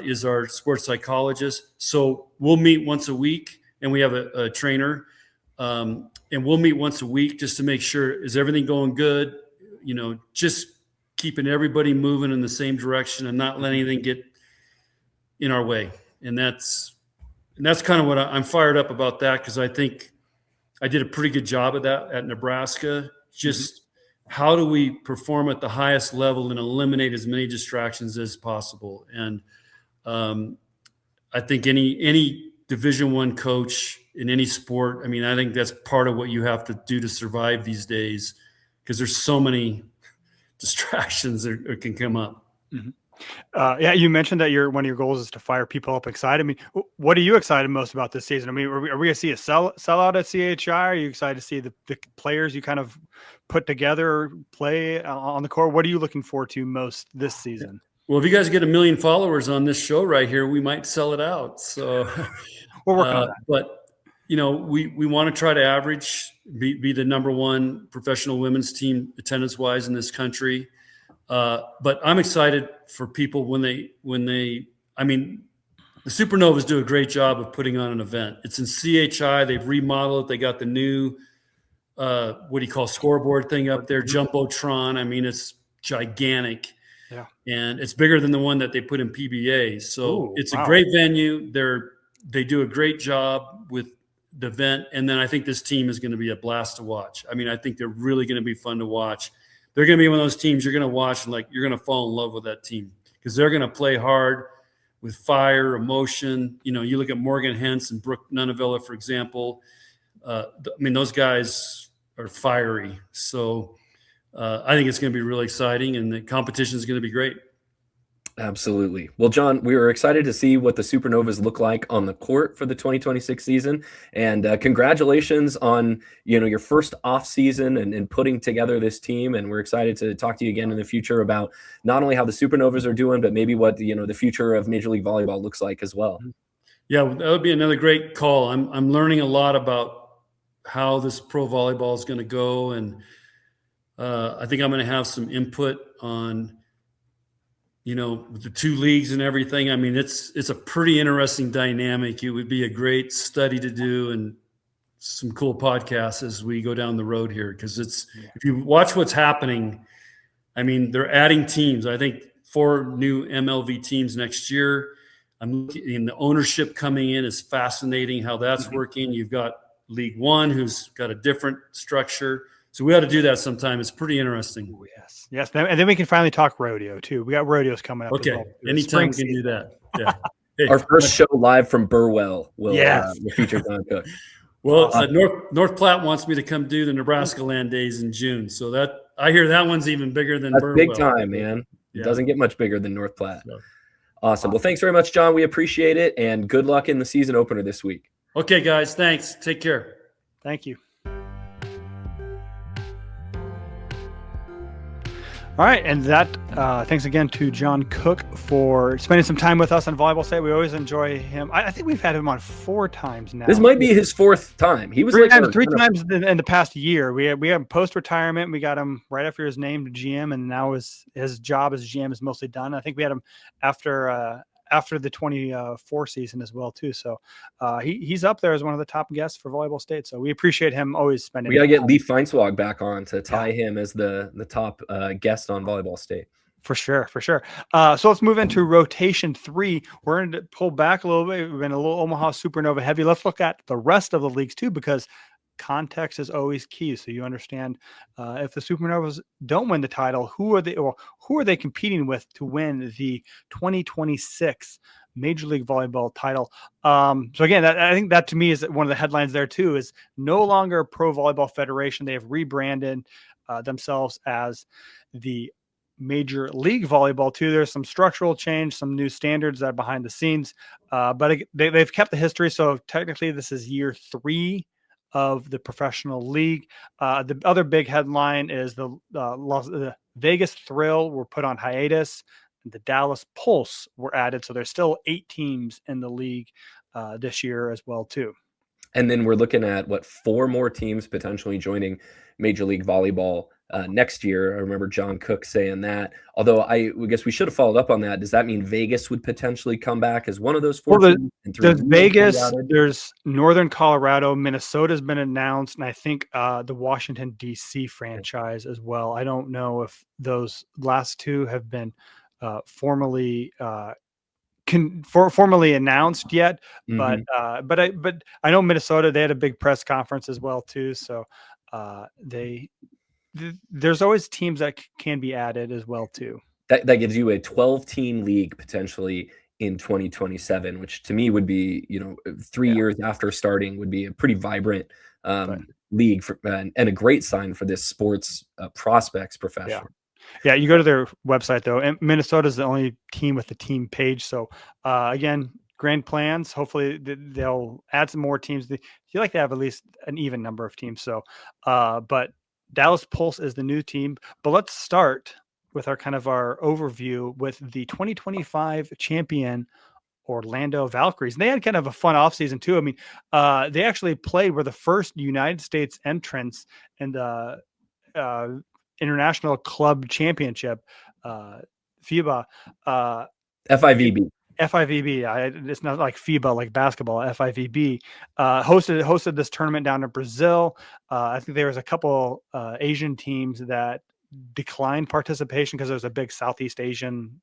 is our sports psychologist. So we'll meet once a week, and we have a trainer. And we'll meet once a week just to make sure, is everything going good? Just keeping everybody moving in the same direction and not letting anything get in our way. And that's kind of what I'm fired up about that, because I think I did a pretty good job of that at Nebraska. Just how do we perform at the highest level and eliminate as many distractions as possible? And I think any Division I coach in any sport, I mean, I think that's part of what you have to do to survive these days, because there's so many distractions that can come up. Mm-hmm. You mentioned that one of your goals is to fire people up excited. I mean, what are you excited most about this season? I mean, are we going to see a sellout at CHI? Are you excited to see the players you kind of put together play on the court? What are you looking forward to most this season? Well, if you guys get 1 million followers on this show right here, we might sell it out. So we're working on that. But we want to try to average, be the number one professional women's team attendance wise in this country. But I'm excited for people when they, I mean, the Supernovas do a great job of putting on an event. It's in CHI. They've remodeled it. They got the new, scoreboard thing up there, Jumbotron. I mean, it's gigantic. Yeah. And it's bigger than the one that they put in PBA. So it's a great venue. They do a great job with the event. And then I think this team is going to be a blast to watch. I mean, I think they're really going to be fun to watch. They're going to be one of those teams you're going to watch and you're going to fall in love with that team, because they're going to play hard with fire, emotion. You look at Morgan Hentz and Brooke Nunavilla, for example. I mean, those guys are fiery. So I think it's going to be really exciting, and the competition is going to be great. Absolutely. Well, John, we were excited to see what the Supernovas look like on the court for the 2026 season. And congratulations on, your first off season and putting together this team. And we're excited to talk to you again in the future about not only how the Supernovas are doing, but maybe what, the future of Major League Volleyball looks like as well. Yeah, that would be another great call. I'm learning a lot about how this pro volleyball is going to go. And I think I'm going to have some input on, the two leagues and everything. I mean, it's a pretty interesting dynamic. It would be a great study to do and some cool podcasts as we go down the road here. Because if you watch what's happening, I mean, they're adding teams. I think 4 new MLV teams next year. I'm looking, and the ownership coming in is fascinating how that's working. You've got League One, who's got a different structure. So we ought to do that sometime. It's pretty interesting. Ooh, yes. And then we can finally talk rodeo too. We got rodeos coming up. Okay. As well. Anytime we can do that. Yeah. Hey, Our first show live from Burwell will feature John Cook. Well, North Platte wants me to come do the Nebraska Land Days in June. So that I hear that one's even bigger than Burwell. Big time, man. It doesn't get much bigger than North Platte. So. Awesome. Well, thanks very much, John. We appreciate it, and good luck in the season opener this week. Okay, guys. Thanks. Take care. Thank you. All right, and that thanks again to John Cook for spending some time with us on Volleyball State. We always enjoy him. I think we've had him on 4 times now. This might be his 4th time. He was three times in the past year. We had him post-retirement. We got him right after his name to GM, and now his job as GM is mostly done. I think we had him after the 24 season as well too. So he's up there as one of the top guests for Volleyball State. So we appreciate him always spending. We got to get Lee Feinswag back on to tie him as the top guest on Volleyball State. For sure. So let's move into rotation 3. We're going to pull back a little bit. We've been a little Omaha Supernova heavy. Let's look at the rest of the leagues too, because context is always key. So you understand if the Supernovas don't win the title, who are they competing with to win the 2026 Major League Volleyball title? So again, I think that to me is one of the headlines there too, is no longer Pro Volleyball Federation. They have rebranded themselves as the Major League Volleyball too. There's some structural change, some new standards that are behind the scenes, but they've kept the history. So technically this is year 3 of the professional league. The other big headline is the Vegas Thrill were put on hiatus. The Dallas Pulse were added. So there's still 8 teams in the league this year as well too. And then we're looking at 4 more teams potentially joining Major League Volleyball next year. I remember John Cook saying that. Although I guess we should have followed up on that. Does that mean Vegas would potentially come back as one of those 4 teams? There's Vegas, there's Northern Colorado, Minnesota's been announced, and I think the Washington, D.C. franchise as well. I don't know if those last 2 have been formally announced yet, but I know Minnesota, they had a big press conference as well too. So there's always teams that can be added as well too. That gives you a 12-team league potentially in 2027, which to me would be 3 years after starting would be a pretty vibrant league and a great sign for this sports prospects profession. Yeah, you go to their website though, and Minnesota is the only team with the team page. So again, grand plans. Hopefully they'll add some more teams. You like to have at least an even number of teams. So, but Dallas Pulse is the new team. But let's start with our overview with the 2025 champion Orlando Valkyries. And they had kind of a fun offseason too. I mean, they actually were the first United States entrants in the International Club Championship, FIBA. FIVB. It's not like FIBA, like basketball. FIVB hosted this tournament down in Brazil. I think there was a couple Asian teams that declined participation because there was a big Southeast Asian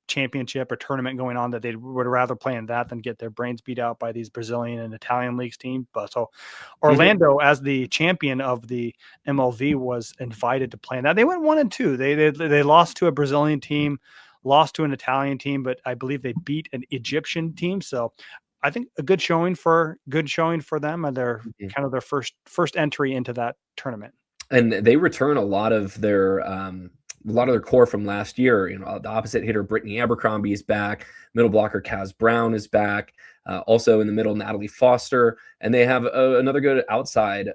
championship or tournament going on that they would rather play in that than get their brains beat out by these Brazilian and Italian leagues team. But so Orlando, as the champion of the MLV, was invited to play in that. They went 1-2. They lost to a Brazilian team, lost to an Italian team, but I believe they beat an Egyptian team. So I think a good showing for them, and their kind of their first entry into that tournament. And they return a lot of their core from last year. The opposite hitter Brittany Abercrombie is back. Middle blocker Kaz Brown is back. Also in the middle, Natalie Foster, and they have another good outside.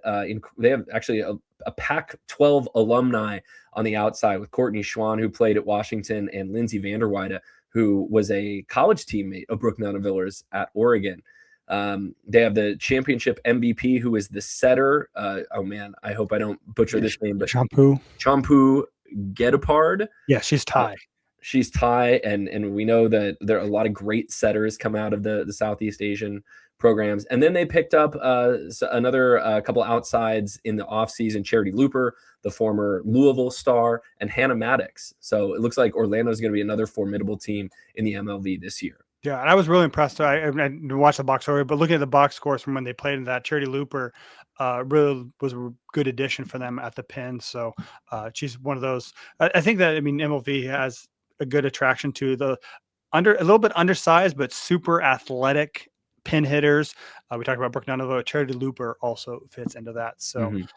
They have actually a Pac-12 alumni on the outside with Courtney Schwann, who played at Washington, and Lindsay Vanderweide, who was a college teammate of Brooke Nunaviller's at Oregon. They have the championship MVP, who is the setter. Oh man, I hope I don't butcher this name, but Champu Gedepard. Yeah, she's Thai. She's Thai, and we know that there are a lot of great setters come out of the Southeast Asian programs. And then they picked up another couple outsides in the offseason, Charity Looper, the former Louisville star, and Hannah Maddox. So it looks like Orlando is going to be another formidable team in the MLV this year. Yeah, and I was really impressed. I didn't watch the box score, but looking at the box scores from when they played in that, Charity Looper really was a good addition for them at the pin. So she's one of those. I think that, I mean, MLV has a good attraction to the a little bit undersized but super athletic pin hitters. We talked about Brooke Nunaville. Charity Looper also fits into that. So, Mhm.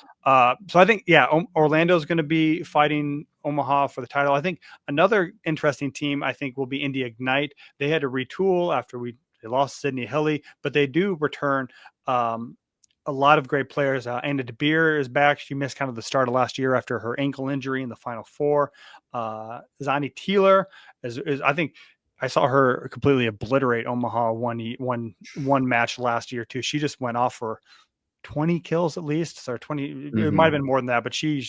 so I think, yeah, Orlando is going to be fighting Omaha for the title. I think another interesting team, I think, will be Indy Ignite. They had to retool after they lost Sydney Hilly, but they do return a lot of great players. Anna DeBeer is back. She missed kind of the start of last year after her ankle injury in the Final Four. Zani Teeler is I think I saw her completely obliterate Omaha one match last year too. She just went off for 20 kills at least, so 20. It might have been more than that, but she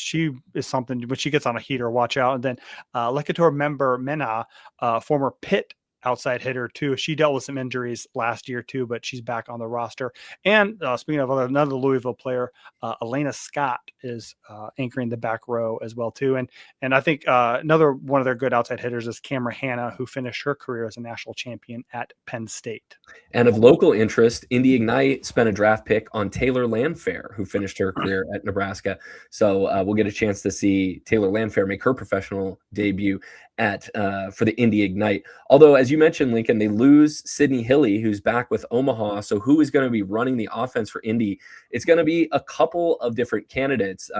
is something. When she gets on a heater, watch out. And then Lekator member Mena, former Pitt outside hitter too. She dealt with some injuries last year too, but she's back on the roster. And speaking of another Louisville player, Elena Scott is anchoring the back row as well too. And I think another one of their good outside hitters is Cameron Hanna, who finished her career as a national champion at Penn State. And of local interest, Indy Ignite spent a draft pick on Taylor Landfair, who finished her career at Nebraska. So we'll get a chance to see Taylor Landfair make her professional debut for the Indy Ignite. Although, as you mentioned, Lincoln, they lose Sydney Hilly, who's back with Omaha. So who is going to be running the offense for Indy? It's going to be a couple of different candidates.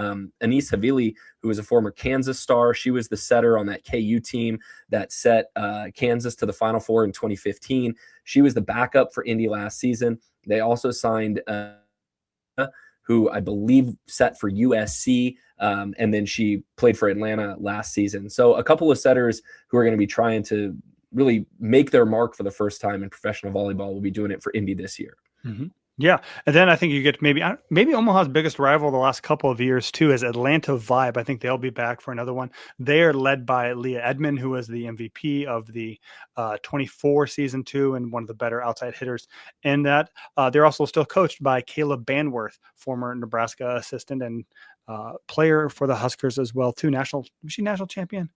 Anise Havili, who was a former Kansas star, she was the setter on that KU team that set Kansas to the Final Four in 2015. She was the backup for Indy last season. They also signed who I believe set for USC, and then she played for Atlanta last season. So a couple of setters who are going to be trying to really make their mark for the first time in professional volleyball will be doing it for Indy this year. Mm-hmm. Yeah, and then I think you get maybe Omaha's biggest rival the last couple of years too is Atlanta Vibe. I think they'll be back for another one. They are led by Leah Edmond, who was the MVP of the 24 season 2 and one of the better outside hitters in that. They're also still coached by Caleb Banworth, former Nebraska assistant and player for the Huskers as well too. Was she national champion?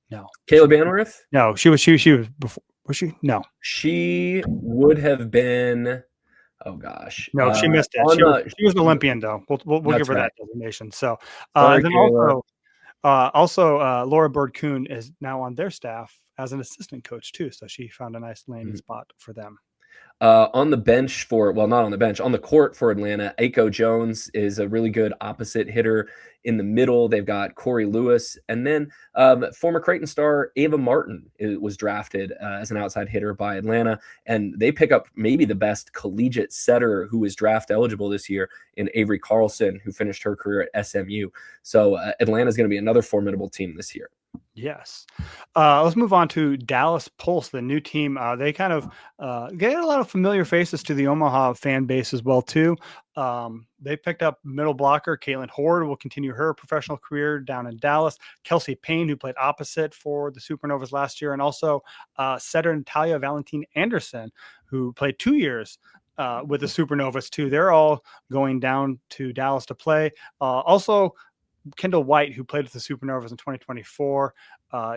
No. Caleb Banworth? No, she was before. Was she? No. She would have been. Oh gosh, no, she missed it. She was an Olympian though. We'll give her that designation. So, then also Laura Bird-Kuhn is now on their staff as an assistant coach too. So she found a nice landing spot for them. On the bench not on the bench, on the court for Atlanta, Aiko Jones is a really good opposite hitter in the middle. They've got Corey Lewis, and then former Creighton star Ava Martin was drafted as an outside hitter by Atlanta, and they pick up maybe the best collegiate setter who is draft eligible this year in Avery Carlson, who finished her career at SMU. So Atlanta is going to be another formidable team this year. Yes. Let's move on to Dallas Pulse, the new team. They kind of get a lot of familiar faces to the Omaha fan base as well, too. They picked up middle blocker Caitlin Horde, will continue her professional career down in Dallas. Kelsey Payne, who played opposite for the Supernovas last year, and also setter Natalia Valentine Anderson, who played 2 years with the Supernovas, too. They're all going down to Dallas to play. Also, Kendall White, who played with the Supernovas in 2024,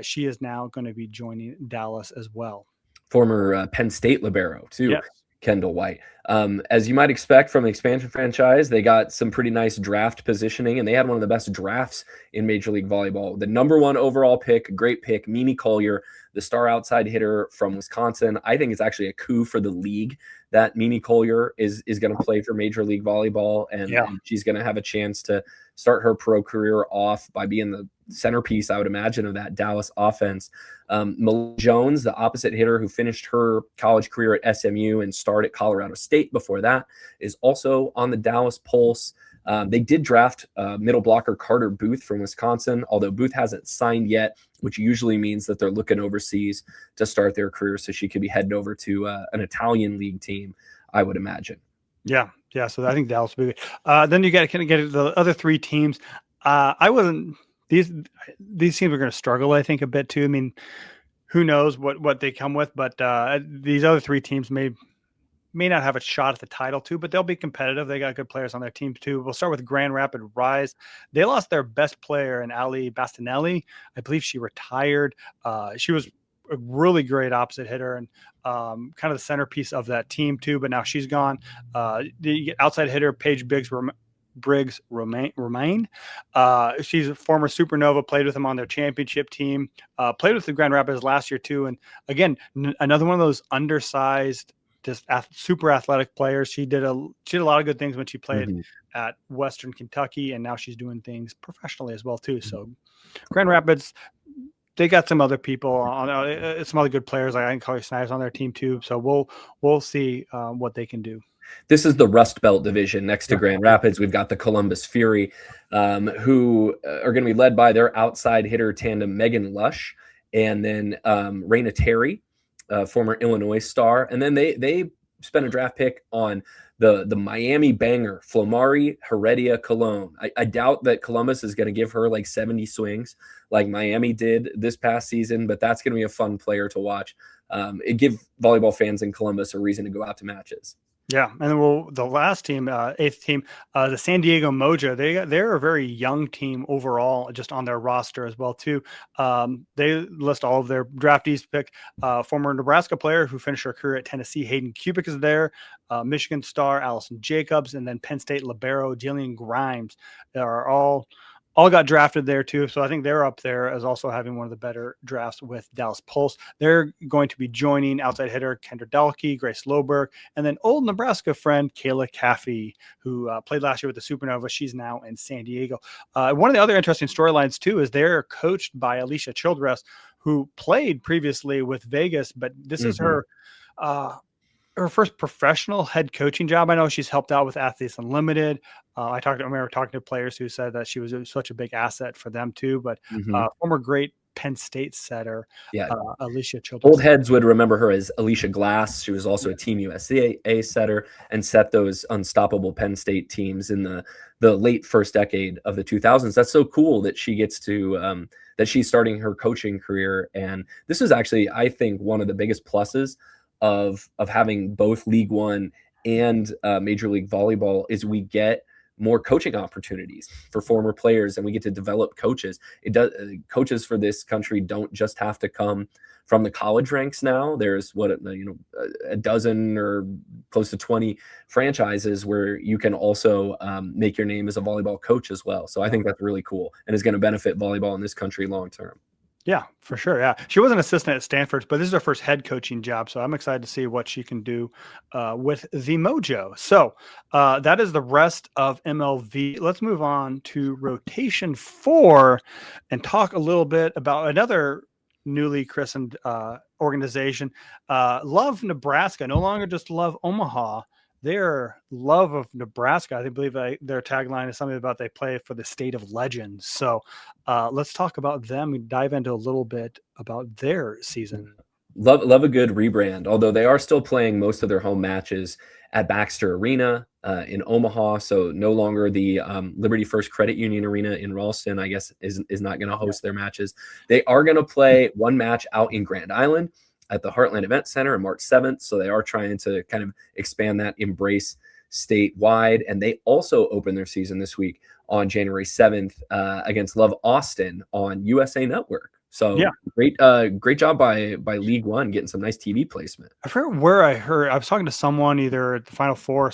she is now going to be joining Dallas as well. Former Penn State libero, too. Yes. Kendall White. As you might expect from an expansion franchise, they got some pretty nice draft positioning, and they had one of the best drafts in Major League Volleyball. The number 1 overall pick, great pick, Mimi Collier, the star outside hitter from Wisconsin. I think it's actually a coup for the league that Mimi Collier is going to play for Major League Volleyball, and she's going to have a chance to start her pro career off by being the centerpiece, I would imagine, of that Dallas offense. Melissa Jones, the opposite hitter who finished her college career at SMU and starred at Colorado State before that, is also on the Dallas Pulse. They did draft middle blocker Carter Booth from Wisconsin, although Booth hasn't signed yet, which usually means that they're looking overseas to start their career. So she could be heading over to an Italian league team, I would imagine. Yeah. So I think Dallas will be good. Then you got to kind of get the other 3 teams. These teams are going to struggle, I think, a bit too. I mean, who knows what they come with, but these other 3 teams may not have a shot at the title too, but they'll be competitive. They got good players on their team too. We'll start with Grand Rapid Rise. They lost their best player in Ali Bastinelli. I believe she retired. She was a really great opposite hitter and kind of the centerpiece of that team too. But now she's gone. The outside hitter Paige Briggs Romaine. She's a former Supernova, played with them on their championship team, played with the Grand Rapids last year too. And again, another one of those undersized, just super athletic players. She did a lot of good things when she played at Western Kentucky, and now she's doing things professionally as well too. So Grand Rapids, they got some other people on, some other good players. I think Carly Snyder's on their team too. So we'll see what they can do. This is the Rust Belt division next to Grand Rapids. We've got the Columbus Fury, who are going to be led by their outside hitter tandem, Megan Lush, and then Raina Terry, former Illinois star. And then they spent a draft pick on the Miami banger, Flomari Heredia Colon. I doubt that Columbus is going to give her like 70 swings like Miami did this past season, but that's going to be a fun player to watch. It give volleyball fans in Columbus a reason to go out to matches. Yeah, and then the last team, eighth team, the San Diego Mojo. They're a very young team overall, just on their roster as well too. They list all of their draftees. Pick former Nebraska player who finished her career at Tennessee, Hayden Kubik is there. Michigan star Allison Jacobs, and then Penn State libero Jillian Grimes. They are all got drafted there too. So I think they're up there as also having one of the better drafts with Dallas Pulse. They're going to be joining outside hitter Kendra Dalkey, Grace Loberg, and then old Nebraska friend Kayla Caffey, who played last year with the Supernova. She's now in San Diego. One of the other interesting storylines too is they're coached by Alicia Childress, who played previously with Vegas, but this is her first professional head coaching job. I know she's helped out with Athletes Unlimited. I remember talking to players who said that she was such a big asset for them too. But former great Penn State setter, Alicia Childress. Old heads would remember her as Alicia Glass. She was also a Team USA setter and set those unstoppable Penn State teams in the late first decade of the 2000s. That's so cool that she gets to that she's starting her coaching career. And this is actually, I think, one of the biggest pluses of having both League One and Major League Volleyball is we get more coaching opportunities for former players, and we get to develop coaches. Coaches for this country don't just have to come from the college ranks now. There's a dozen or close to 20 franchises where you can also make your name as a volleyball coach as well. So I think that's really cool and is going to benefit volleyball in this country long term. Yeah, for sure. Yeah. She was an assistant at Stanford, but this is her first head coaching job. So I'm excited to see what she can do with the Mojo. So that is the rest of MLV. Let's move on to rotation 4 and talk a little bit about another newly christened organization, Love Nebraska, no longer just Love Omaha. Their love of Nebraska, I believe their tagline is something about they play for the state of legends. So let's talk about them and dive into a little bit about their season. Love a good rebrand, although they are still playing most of their home matches at Baxter Arena in Omaha. So no longer the Liberty First Credit Union Arena in Ralston, I guess, is not going to host their matches. They are going to play one match out in Grand Island at the Heartland Event Center on March 7th. So they are trying to kind of expand that embrace statewide. And they also open their season this week on January 7th against Love Austin on USA Network. So great job by League One getting some nice TV placement. I forget where I was talking to someone either at the Final Four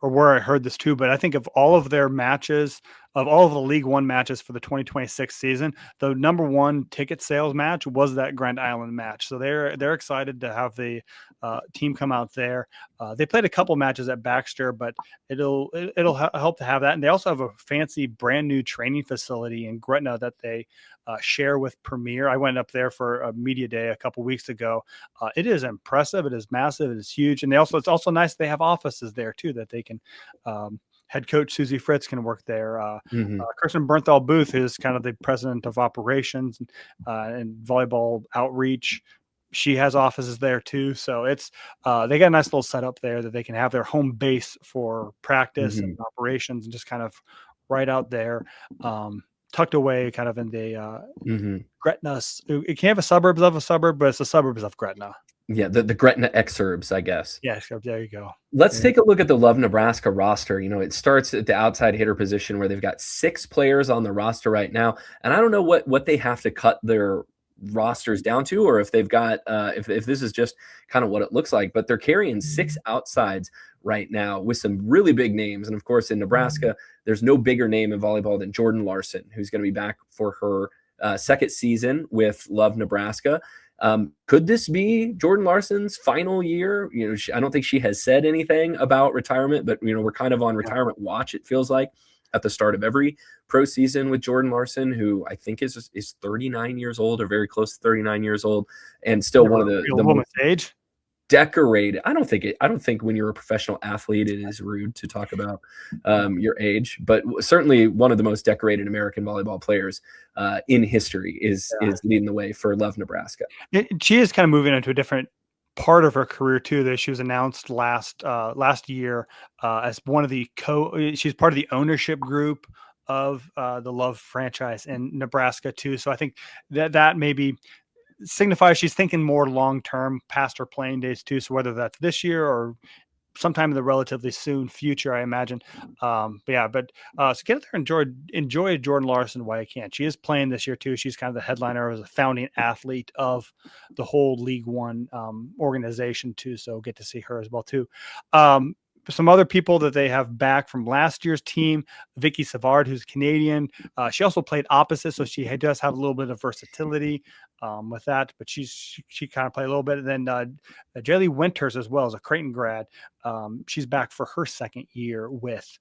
or where I heard this too, but I think of all of their matches, of all of the League One matches for the 2026 season, the number one ticket sales match was that Grand Island match. So they're excited to have the team come out there. They played a couple matches at Baxter, but it'll help to have that. And they also have a fancy brand new training facility in Gretna that they share with Premier. I went up there for a media day a couple weeks ago. It is impressive. It is massive. It is huge. And it's also nice they have offices there too that they can head coach Susie Fritz can work there. Kirsten Bernthal Booth is kind of the president of operations and volleyball outreach. She has offices there too. So it's they got a nice little setup there that they can have their home base for practice and operations, and just kind of right out there, tucked away kind of in the Gretna. It can't have a suburbs of a suburb, but it's the suburbs of Gretna. Yeah, the Gretna exurbs, I guess. Yeah, there you go. Let's take a look at the Love Nebraska roster. It starts at the outside hitter position where they've got 6 players on the roster right now. And I don't know what they have to cut their rosters down to, or if they've got if this is just kind of what it looks like. But they're carrying 6 outsides right now with some really big names. And of course, in Nebraska, there's no bigger name in volleyball than Jordan Larson, who's going to be back for her second season with Love Nebraska. Could this be Jordan Larson's final year? You know, I don't think she has said anything about retirement, but you know, we're kind of on retirement watch, it feels like, at the start of every pro season with Jordan Larson, who I think is 39 years old or very close to 39 years old, and still one of the woman's age. Decorated. I don't think when you're a professional athlete, it is rude to talk about your age, but certainly one of the most decorated American volleyball players in history is leading the way for Love Nebraska. She is kind of moving into a different part of her career too. That she was announced last year as one of the she's part of the ownership group of the Love franchise in Nebraska too. So I think that maybe signifies she's thinking more long-term past her playing days too. So whether that's this year or sometime in the relatively soon future, I imagine. So get out there and enjoy Jordan Larson while you can. She is playing this year too. She's kind of the headliner as a founding athlete of the whole League One organization too. So get to see her as well too. Some other people that they have back from last year's team, Vicky Savard, who's Canadian. She also played opposite, so she does have a little bit of versatility with that, but she kind of played a little bit. And then Jaylee Winters as well as a Creighton grad. She's back for her second year with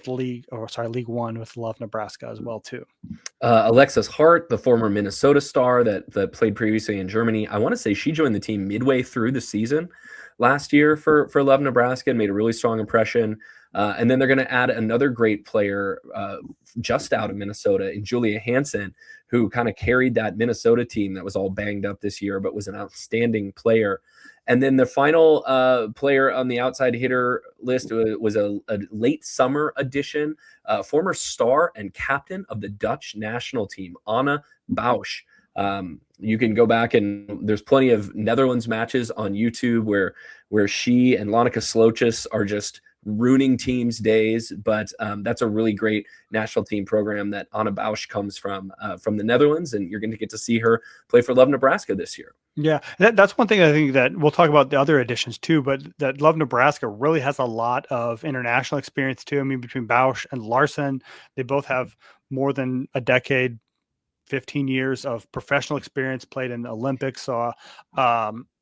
League One with Love Nebraska as well too. Alexis Hart, the former Minnesota star that played previously in Germany, I want to say she joined the team midway through the season last year for Love Nebraska and made a really strong impression. And then they're going to add another great player just out of Minnesota in Julia Hansen, who kind of carried that Minnesota team that was all banged up this year, but was an outstanding player. And then the final player on the outside hitter list was a late summer addition, former star and captain of the Dutch national team, Anna Bausch. You can go back and there's plenty of Netherlands matches on YouTube where she and Lanneke Slootjes are just ruining teams' days. But that's a really great national team program that Anna Bausch comes from the Netherlands, and you're going to get to see her play for Love Nebraska this year. Yeah, that's one thing I think that we'll talk about the other additions too, but that Love Nebraska really has a lot of international experience too. I mean, between Bausch and Larson, they both have more than a decade, 15 years of professional experience, played in the Olympics. So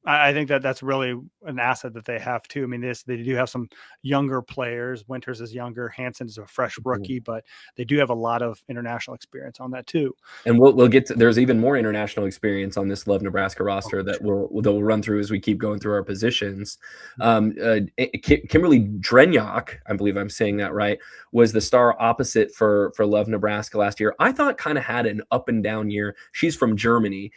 I think that's really an asset that they have too. I mean, they do have some younger players. Winters is younger. Hansen is a fresh rookie, but they do have a lot of international experience on that too. And we'll get to, there's even more international experience on this Love Nebraska roster that we'll run through as we keep going through our positions. Kimberly Drenjak, I believe I'm saying that right, was the star opposite for Love Nebraska last year. I thought kind of had an up and down year. She's from Germany.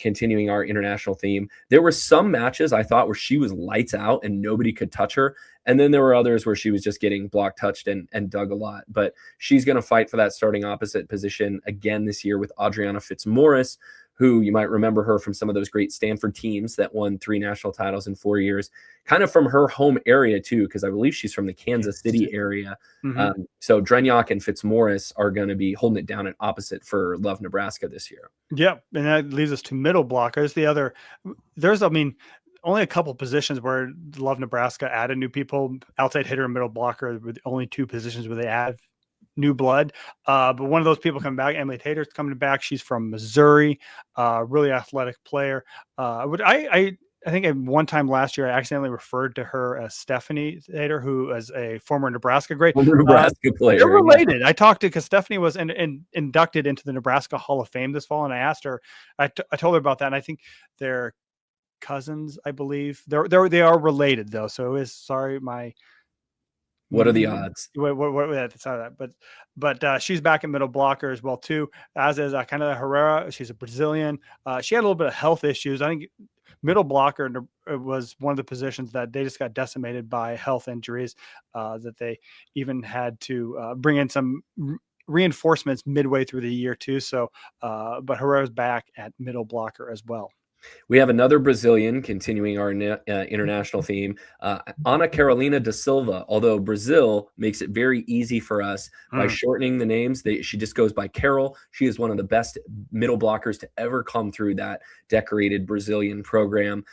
Continuing our international theme. There were some matches I thought where she was lights out and nobody could touch her. And then there were others where she was just getting block touched and dug a lot. But she's going to fight for that starting opposite position again this year with Adriana Fitzmaurice, who you might remember her from some of those great Stanford teams that won 3 national titles in 4 years, kind of from her home area too, because I believe she's from the Kansas City area. Mm-hmm. So Drenjak and Fitzmaurice are going to be holding it down at opposite for Love Nebraska this year. Yeah, and that leaves us to middle blockers. Only a couple positions where Love Nebraska added new people. Outside hitter and middle blocker were the only 2 positions where they add new blood. But one of those people coming back, Emily Tater's coming back. She's from Missouri, really athletic player. I think at one time last year, I accidentally referred to her as Stephanie Tater, who is a former Nebraska great. Nebraska player. They're related. I talked to, because Stephanie was inducted into the Nebraska Hall of Fame this fall, and I asked her, I told her about that, and I think they're cousins, I believe. They are related, though. So what are the odds? But she's back in middle blocker as well too, as is Canela Herrera. She's a Brazilian. She had a little bit of health issues. I think middle blocker was one of the positions that they just got decimated by health injuries, that they even had to bring in some reinforcements midway through the year too. So, but Herrera's back at middle blocker as well. We have another Brazilian continuing our international theme, Ana Carolina da Silva. Although Brazil makes it very easy for us by shortening the names, she just goes by Carol. She is one of the best middle blockers to ever come through that decorated Brazilian program.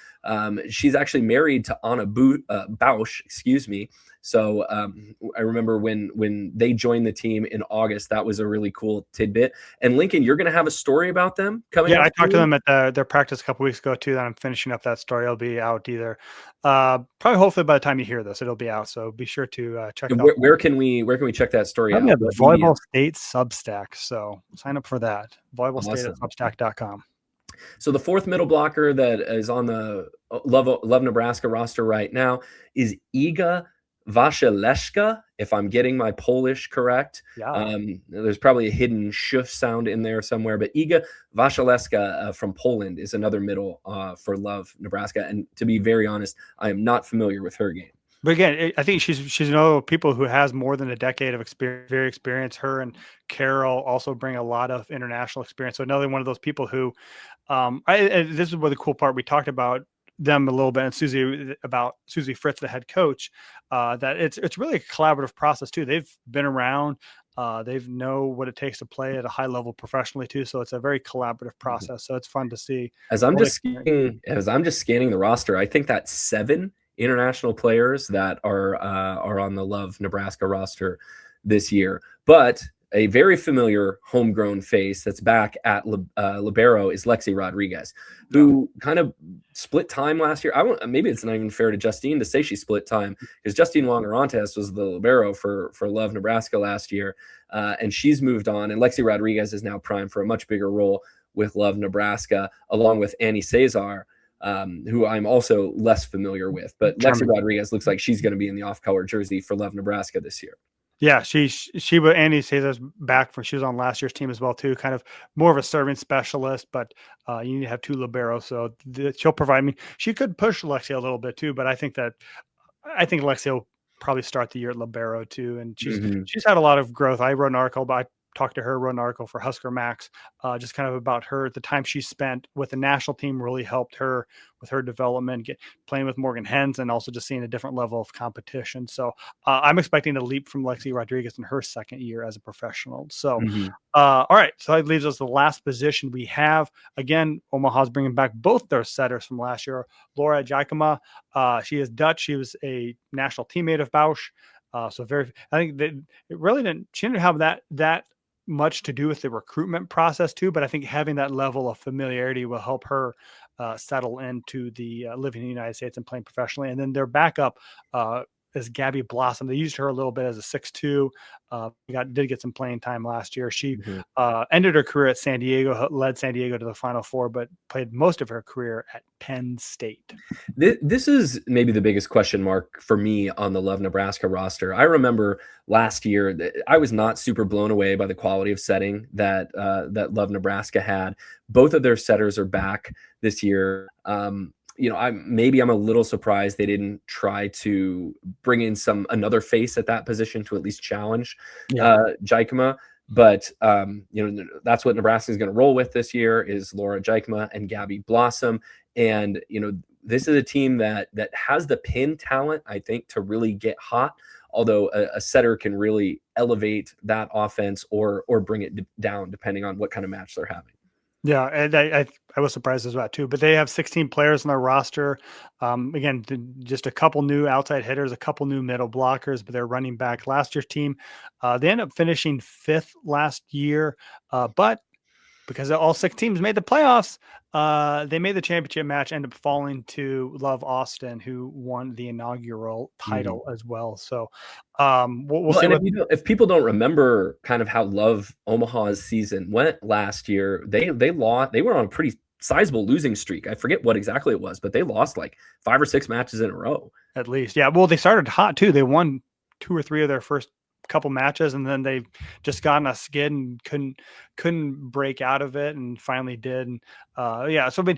She's actually married to Ana Bausch, excuse me. So I remember when they joined the team in August, that was a really cool tidbit. And Lincoln, you're going to have a story about them coming up. Yeah, I talked to them at their practice a couple weeks ago too. That I'm finishing up that story. It'll be out either probably hopefully by the time you hear this, it'll be out. So be sure to check it out. Where can we check that story out? The Volleyball State Substack. So sign up for that. Volleyballstate@substack.com. So the fourth middle blocker that is on the Love Nebraska roster right now is Iga Wasilewska, if I'm getting my Polish correct. Yeah. There's probably a hidden sh sound in there somewhere, but Iga Wasilewska from Poland is another middle for Love Nebraska. And to be very honest, I am not familiar with her game. But again, I think she's one of people who has more than a decade of experience, very experienced. Her and Carol also bring a lot of international experience. So another one of those people who, this is where the cool part, we talked about them a little bit, and Susie Fritz, the head coach, that it's really a collaborative process too. They've been around, they know what it takes to play at a high level professionally too. So it's a very collaborative process. So it's fun to see. As I'm just scanning the roster, I think that's 7 international players that are on the Love Nebraska roster this year. But a very familiar homegrown face that's back at libero is Lexi Rodriguez, who kind of split time last year. Maybe it's not even fair to Justine to say she split time, because Justine Longarantes was the libero for Love Nebraska last year, and she's moved on. And Lexi Rodriguez is now primed for a much bigger role with Love Nebraska, along with Annie Cesar, who I'm also less familiar with. But Lexi Rodriguez looks like she's going to be in the off-color jersey for Love Nebraska this year. Yeah, she Annie Cesar's back she was on last year's team as well too. Kind of more of a serving specialist, but you need to have 2 liberos, so she'll provide me. She could push Lexi a little bit too, but I think Lexi will probably start the year at libero too, and she's had a lot of growth. I wrote an article, but I talked to her, wrote an article for Husker Max, just kind of about her. The time she spent with the national team really helped her with her development, playing with Morgan Hens, and also just seeing a different level of competition. So I'm expecting a leap from Lexi Rodriguez in her second year as a professional. So, all right. So that leaves us the last position we have. Again, Omaha's bringing back both their setters from last year. Laura Jacoma, she is Dutch. She was a national teammate of Bausch. I think that it really she didn't have that much to do with the recruitment process too, but I think having that level of familiarity will help her settle into the living in the United States and playing professionally. And then their backup is Gabby Blossom. They used her a little bit as a 6'2". Did get some playing time last year. She ended her career at San Diego, led San Diego to the Final Four, but played most of her career at Penn State. This is maybe the biggest question mark for me on the Love Nebraska roster. I remember last year that I was not super blown away by the quality of setting that Love Nebraska had. Both of their setters are back this year. I'm a little surprised they didn't try to bring in another face at that position to at least challenge Jacoma. But that's what Nebraska is going to roll with this year is Laura Jacoma and Gabby Blossom. And this is a team that has the pin talent, I think, to really get hot. Although a setter can really elevate that offense or bring it down depending on what kind of match they're having. Yeah, and I was surprised as well too. But they have 16 players on their roster. Again, just a couple new outside hitters, a couple new middle blockers, but they're running back. Last year's team, they ended up finishing 5th last year, but because all 6 teams made the playoffs, they made the championship match, ended up falling to Love Austin, who won the inaugural title as well. So we'll see. If people don't remember kind of how Love Omaha's season went last year, they lost. They were on a pretty sizable losing streak. I forget what exactly it was, but they lost like 5 or 6 matches in a row. At least, yeah. Well, they started hot too. They won 2 or 3 of their first couple matches, and then they just got on a skid and couldn't break out of it, and finally did. And so I mean,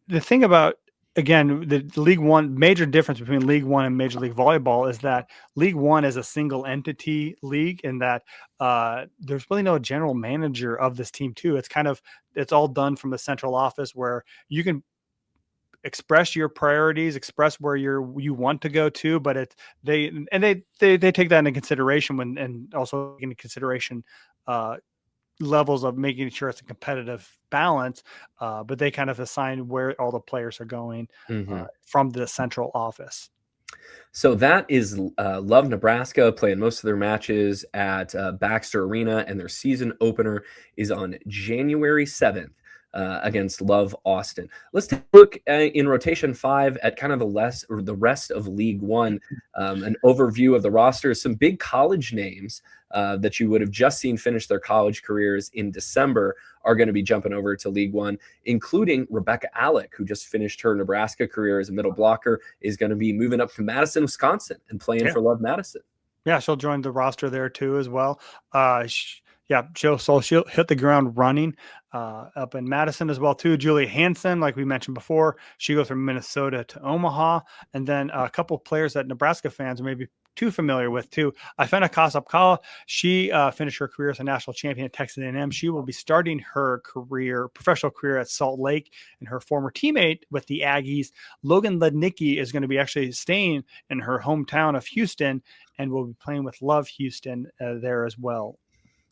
the thing about again, the League One major difference between League One and Major League Volleyball is that League One is a single entity league, in that there's really no general manager of this team too. It's all done from the central office, where you can express your priorities, express where you want to go to, but they take that into consideration and also into consideration levels of making sure it's a competitive balance, but they kind of assign where all the players are going from the central office. So that is Love Nebraska playing most of their matches at Baxter Arena, and their season opener is on January 7th. Against Love Austin. Let's take a look in rotation 5 at kind of the rest of League One. An overview of the roster. Some big college names that you would have just seen finish their college careers in December are going to be jumping over to League One, including Rebecca Alec, who just finished her Nebraska career as a middle blocker, is going to be moving up to Madison, Wisconsin, and playing for Love Madison. Yeah, she'll join the roster there too as well. She'll hit the ground running up in Madison as well too. Julia Hansen, like we mentioned before, she goes from Minnesota to Omaha, and then a couple of players that Nebraska fans may be too familiar with too. Ifena Kasapkala, she finished her career as a national champion at Texas A&M. She will be starting her professional career at Salt Lake, and her former teammate with the Aggies, Logan Lednicki, is going to be actually staying in her hometown of Houston and will be playing with Love Houston there as well.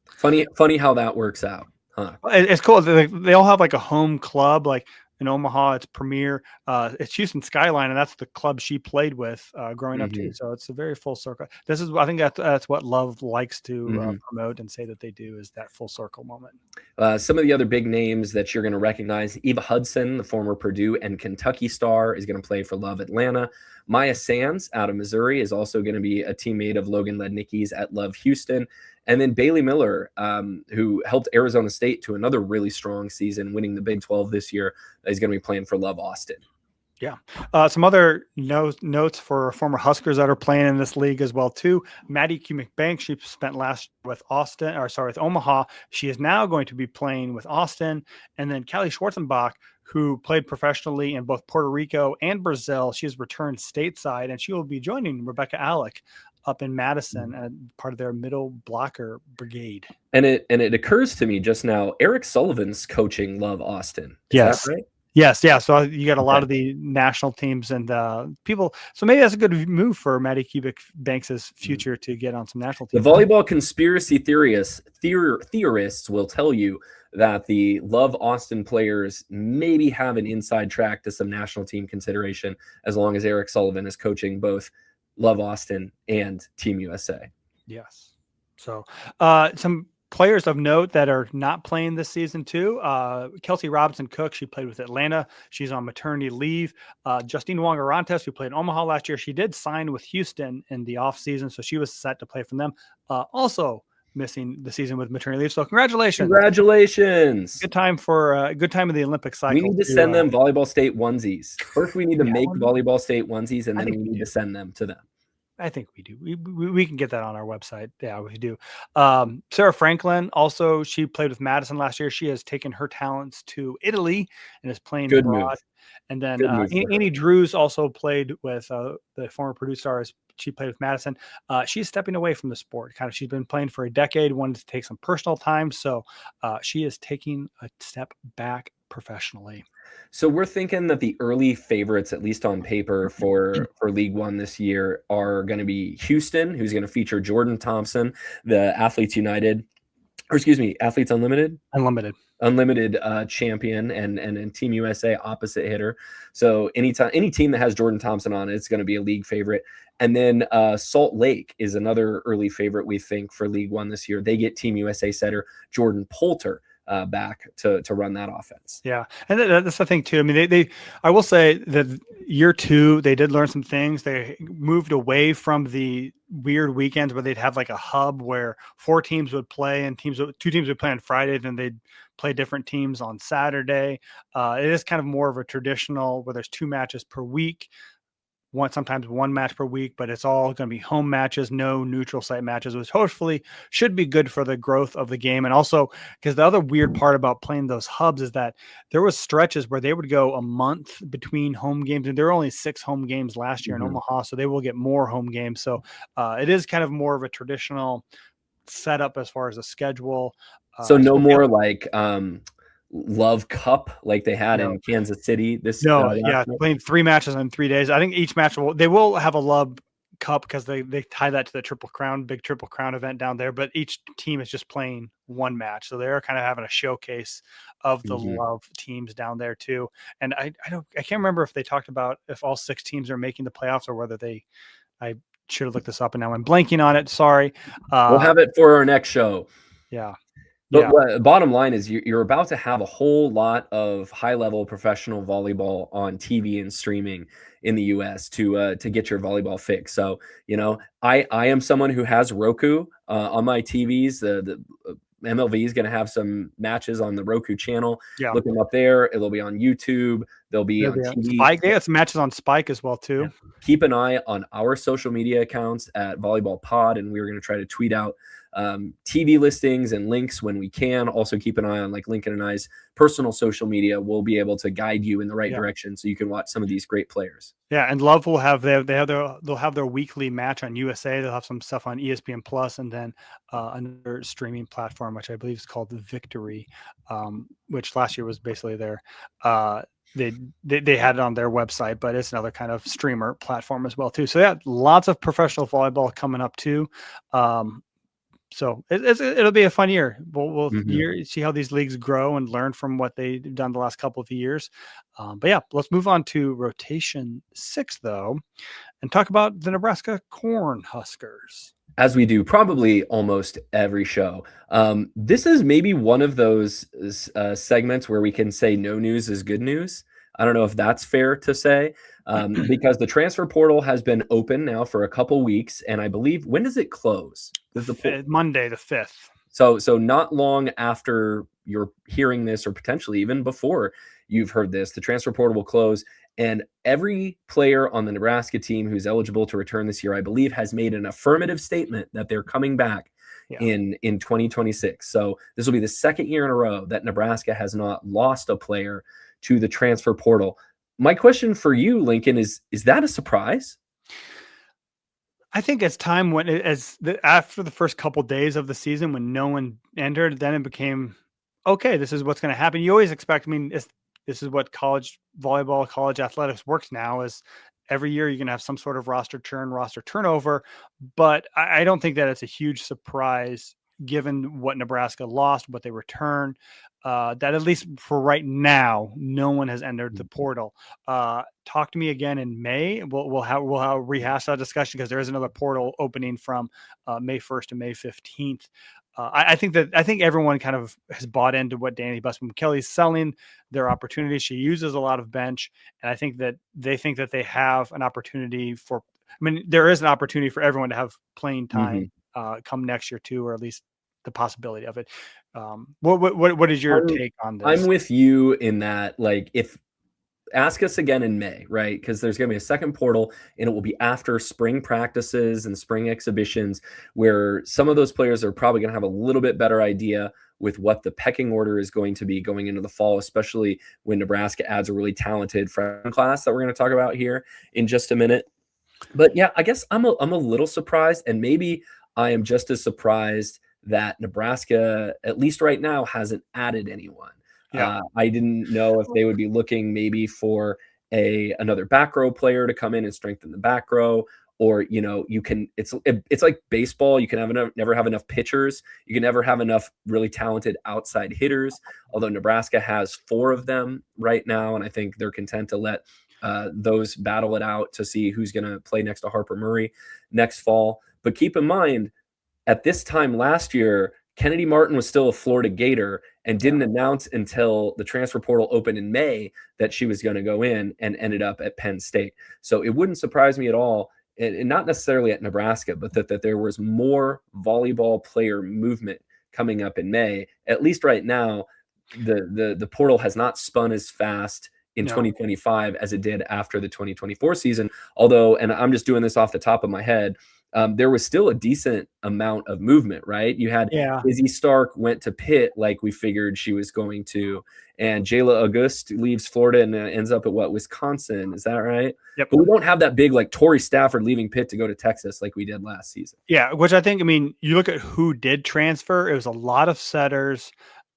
Funny how that works out, huh? It's cool. They all have like a home club, like in Omaha, it's Premier. It's Houston Skyline, and that's the club she played with growing up too. So it's a very full circle. I think that's what Love likes to promote and say that they do, is that full circle moment. Some of the other big names that you're going to recognize: Eva Hudson, the former Purdue and Kentucky star, is going to play for Love Atlanta. Maya Sands out of Missouri is also going to be a teammate of Logan Lednicki's at Love Houston. And then Bailey Miller, who helped Arizona State to another really strong season, winning the Big 12 this year, is going to be playing for Love Austin. Yeah. Some other notes for former Huskers that are playing in this league as well too. Maddie Cumick-Banks, she spent last with Omaha. She is now going to be playing with Austin. And then Callie Schwarzenbach, who played professionally in both Puerto Rico and Brazil. She has returned stateside, and she will be joining Rebecca Alec up in Madison, part of their middle blocker brigade. And it occurs to me just now, Eric Sullivan's coaching Love Austin. Is that right? Yes. Yeah. So you got a lot of the national teams and people. So maybe that's a good move for Maddie Cumick-Banks' future to get on some national teams. The volleyball conspiracy theorists will tell you that the Love Austin players maybe have an inside track to some national team consideration, as long as Eric Sullivan is coaching both Love Austin and Team USA. Yes. So some players of note that are not playing this season too. Kelsey Robinson-Cook, she played with Atlanta. She's on maternity leave. Justine Wong-Arantes, who played in Omaha last year, she did sign with Houston in the offseason, so she was set to play for them. Also missing the season with maternity leave. So congratulations. Good time of the Olympic cycle. We need to send them Volleyball State onesies. First, we need to make Volleyball State onesies, and then we need to send them to them. I think we do. We can get that on our website. Yeah, we do. Sarah Franklin, also, she played with Madison last year. She has taken her talents to Italy and is playing abroad. Move. And then Annie Drews also played with the former Purdue stars. She played with Madison. She's stepping away from the sport. She's been playing for a decade, wanted to take some personal time. So she is taking a step back professionally. So we're thinking that the early favorites, at least on paper, for League One this year are going to be Houston, who's going to feature Jordan Thompson, the Athletes Unlimited champion and Team USA opposite hitter. So any team that has Jordan Thompson on it, it's going to be a league favorite. And then Salt Lake is another early favorite, we think, for League One this year. They get Team USA setter Jordan Poulter back to run that offense. Yeah, and that's the thing too. I mean, I will say that year two they did learn some things. They moved away from the weird weekends where they'd have like a hub where 4 teams would play and 2 teams would play on Friday, then they'd play different teams on Saturday. It is kind of more of a traditional where there's 2 matches per week. sometimes one match per week, but it's all going to be home matches, no neutral site matches, which hopefully should be good for the growth of the game. And also, because the other weird part about playing those hubs is that there was stretches where they would go a month between home games, and there were only 6 home games last year in Omaha, so they will get more home games. So it is kind of more of a traditional setup as far as a schedule. So no more like Love Cup like they had in Kansas City. Playing 3 matches in 3 days. I think each match they will have a Love Cup because they tie that to the big Triple Crown event down there. But each team is just playing one match, so they're kind of having a showcase of the Love teams down there too. And I can't remember if they talked about if all 6 teams are making the playoffs or whether I should have looked this up and now I'm blanking on it. Sorry. We'll have it for our next show. Yeah. But bottom line is you're about to have a whole lot of high-level professional volleyball on TV and streaming in the U.S. to get your volleyball fix. So, I am someone who has Roku on my TVs. The MLV is going to have some matches on the Roku channel. Yeah. Look them up there. It'll be on YouTube. They'll be on TV. Spike. They got some matches on Spike as well, too. Yeah. Keep an eye on our social media accounts at Volleyball Pod, and we're going to try to tweet out TV listings and links when we can. Also keep an eye on like Lincoln and I's personal social media. We'll be able to guide you in the right direction so you can watch some of these great players. Yeah, and Love will have they'll have their weekly match on USA. They'll have some stuff on ESPN Plus, and then another streaming platform which I believe is called Victory, which last year was basically their they had it on their website, but it's another kind of streamer platform as well too. So yeah, lots of professional volleyball coming up too. So it'll be a fun year. We'll see how these leagues grow and learn from what they've done the last couple of years. But yeah, let's move on to rotation 6 though, and talk about the Nebraska Corn Huskers. As we do probably almost every show. This is maybe one of those segments where we can say no news is good news. I don't know if that's fair to say, because the transfer portal has been open now for a couple weeks, and I believe, when does it close? Monday the 5th. So not long after you're hearing this, or potentially even before you've heard this, the transfer portal will close, and every player on the Nebraska team who's eligible to return this year, I believe, has made an affirmative statement that they're coming back in 2026. So this will be the second year in a row that Nebraska has not lost a player to the transfer portal. My question for you, Lincoln, is that a surprise? I think as time went, after the first couple days of the season when no one entered, then it became, okay, this is what's going to happen. You always expect, this is what college volleyball, college athletics works now, is every year you're going to have some sort of roster turnover. But I don't think that it's a huge surprise given what Nebraska lost, what they returned, that at least for right now, no one has entered the portal. Talk to me again in May. We'll rehash that discussion because there is another portal opening from May 1st to May 15th. I think everyone kind of has bought into what Danny Busman Kelly's selling their opportunity. She uses a lot of bench, and I think that they think that they have an opportunity there is an opportunity for everyone to have playing time come next year too, or at least the possibility of it. What is your take on this? I'm with you in that, ask us again in May, right? Because there's going to be a second portal, and it will be after spring practices and spring exhibitions, where some of those players are probably going to have a little bit better idea with what the pecking order is going to be going into the fall, especially when Nebraska adds a really talented freshman class that we're going to talk about here in just a minute. But yeah, I guess I'm a little surprised, and maybe I am just as surprised that Nebraska, at least right now, hasn't added anyone. Yeah. I didn't know if they would be looking maybe for another back row player to come in and strengthen the back row, or it's like baseball. You can never have enough pitchers. You can never have enough really talented outside hitters. Although Nebraska has 4 of them right now, and I think they're content to let those battle it out to see who's going to play next to Harper Murray next fall. But keep in mind, at this time last year, Kennedy Martin was still a Florida Gator and didn't announce until the transfer portal opened in May that she was going to go in, and ended up at Penn State. So it wouldn't surprise me at all, and not necessarily at Nebraska, but that there was more volleyball player movement coming up in May. At least right now, the portal has not spun as fast in No. 2025 as it did after the 2024 season. Although, and I'm just doing this off the top of my head, there was still a decent amount of movement, right? You had Yeah. Izzy Stark went to Pitt like we figured she was going to, and Jayla Auguste leaves Florida and ends up at Wisconsin. Is that right? Yep. But we don't have that big like Torrey Stafford leaving Pitt to go to Texas like we did last season. Yeah, which I think, I mean, you look at who did transfer, it was a lot of setters.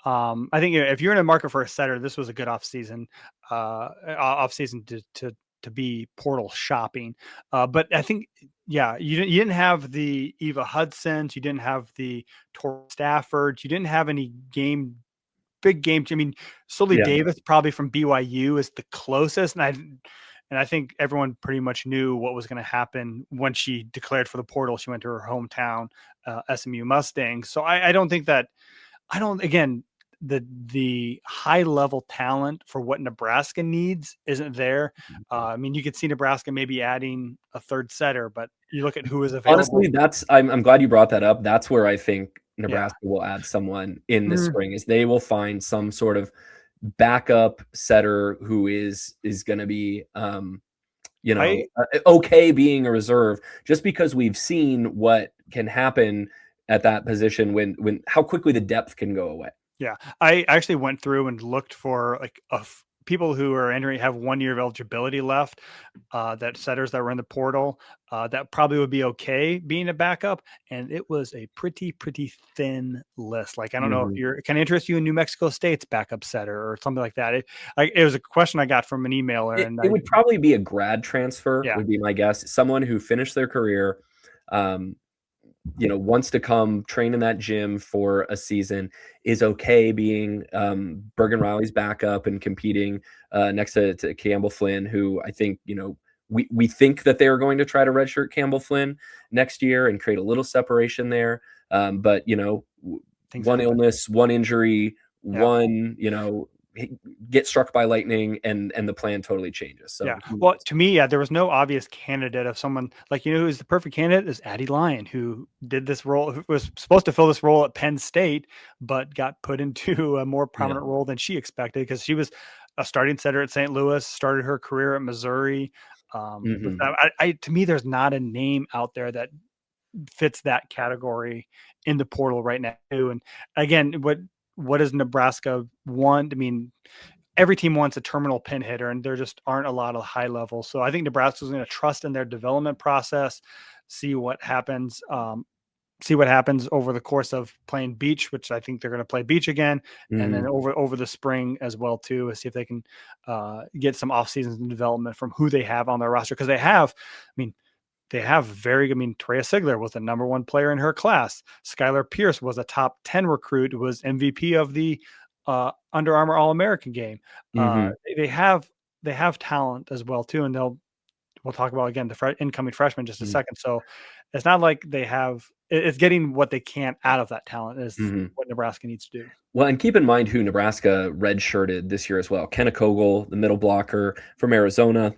I think if you're in a market for a setter, this was a good offseason to be portal shopping. But I think, yeah, you didn't have the Eva Hudsons, you didn't have the Tor Staffords, you didn't have any big game. I mean, Sully Davis probably from BYU is the closest, and I think everyone pretty much knew what was going to happen when she declared for the portal. She went to her hometown, SMU Mustangs. So I don't think that again, the high level talent for what Nebraska needs isn't there. I mean, you could see Nebraska maybe adding a third setter, but you look at who is available. Honestly, I'm glad you brought that up. That's where I think Nebraska will add someone in the spring, is they will find some sort of backup setter who is going to be okay being a reserve, just because we've seen what can happen at that position when how quickly the depth can go away. Yeah, I actually went through and looked for like people who are entering, have 1 year of eligibility left, that setters that were in the portal, that probably would be okay being a backup. And it was a pretty thin list. Like, I don't know if can interest you in New Mexico State's backup setter or something like that. It was a question I got from an emailer. It would probably be a grad transfer, would be my guess. Someone who finished their career, wants to come train in that gym for a season, is okay being Bergen Riley's backup and competing next to Campbell Flynn, who I think, we think that they are going to try to redshirt Campbell Flynn next year and create a little separation there. But, one illness, one injury, one, get struck by lightning and the plan totally changes. So well, to me, there was no obvious candidate of someone like, who's the perfect candidate is Addie Lyon, who did this role, who was supposed to fill this role at Penn State, but got put into a more prominent role than she expected, because she was a starting setter at St. Louis, started her career at Missouri. To me, there's not a name out there that fits that category in the portal right now. And again, what does Nebraska want? I mean, every team wants a terminal pin hitter, and there just aren't a lot of high levels. So I think Nebraska's going to trust in their development process, see what happens over the course of playing beach, which I think they're going to play beach again. And then over the spring as well too, see if they can get some off season development from who they have on their roster. Cause they have Treya Sigler was the number 1 player in her class. Skylar Pierce was a top 10 recruit, was MVP of the Under Armour All-American game. They have talent as well too. And we'll talk about again, the incoming freshmen just a second. So it's not like it's getting what they can out of that talent is what Nebraska needs to do. Well, and keep in mind who Nebraska redshirted this year as well. Kenna Kogel, the middle blocker from Arizona,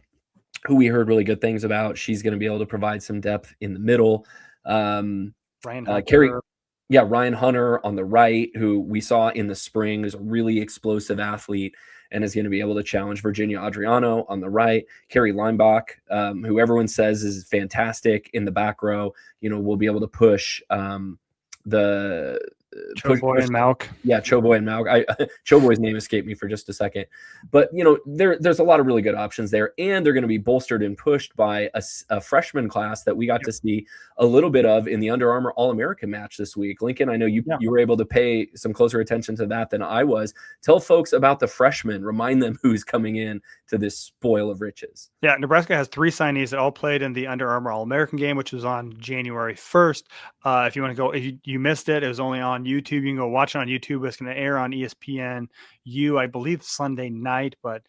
who we heard really good things about. She's going to be able to provide some depth in the middle. Ryan Hunter. Ryan Hunter on the right, who we saw in the spring, is a really explosive athlete and is going to be able to challenge Virginia Adriano on the right. Carrie Leinbach, who everyone says is fantastic in the back row, will be able to push the Choboy and Malk. Yeah, Choboy and Malk. Choboy's name escaped me for just a second. But, there's a lot of really good options there, and they're going to be bolstered and pushed by a freshman class that we got to see a little bit of in the Under Armour All-American match this week. Lincoln, I know you were able to pay some closer attention to that than I was. Tell folks about the freshmen. Remind them who's coming in to this spoil of riches. Yeah, Nebraska has 3 signees that all played in the Under Armour All-American game, which was on January 1st. If you want to go, if you missed it, it was only on YouTube. You can go watch it on YouTube. It's going to air on ESPN I believe Sunday night, but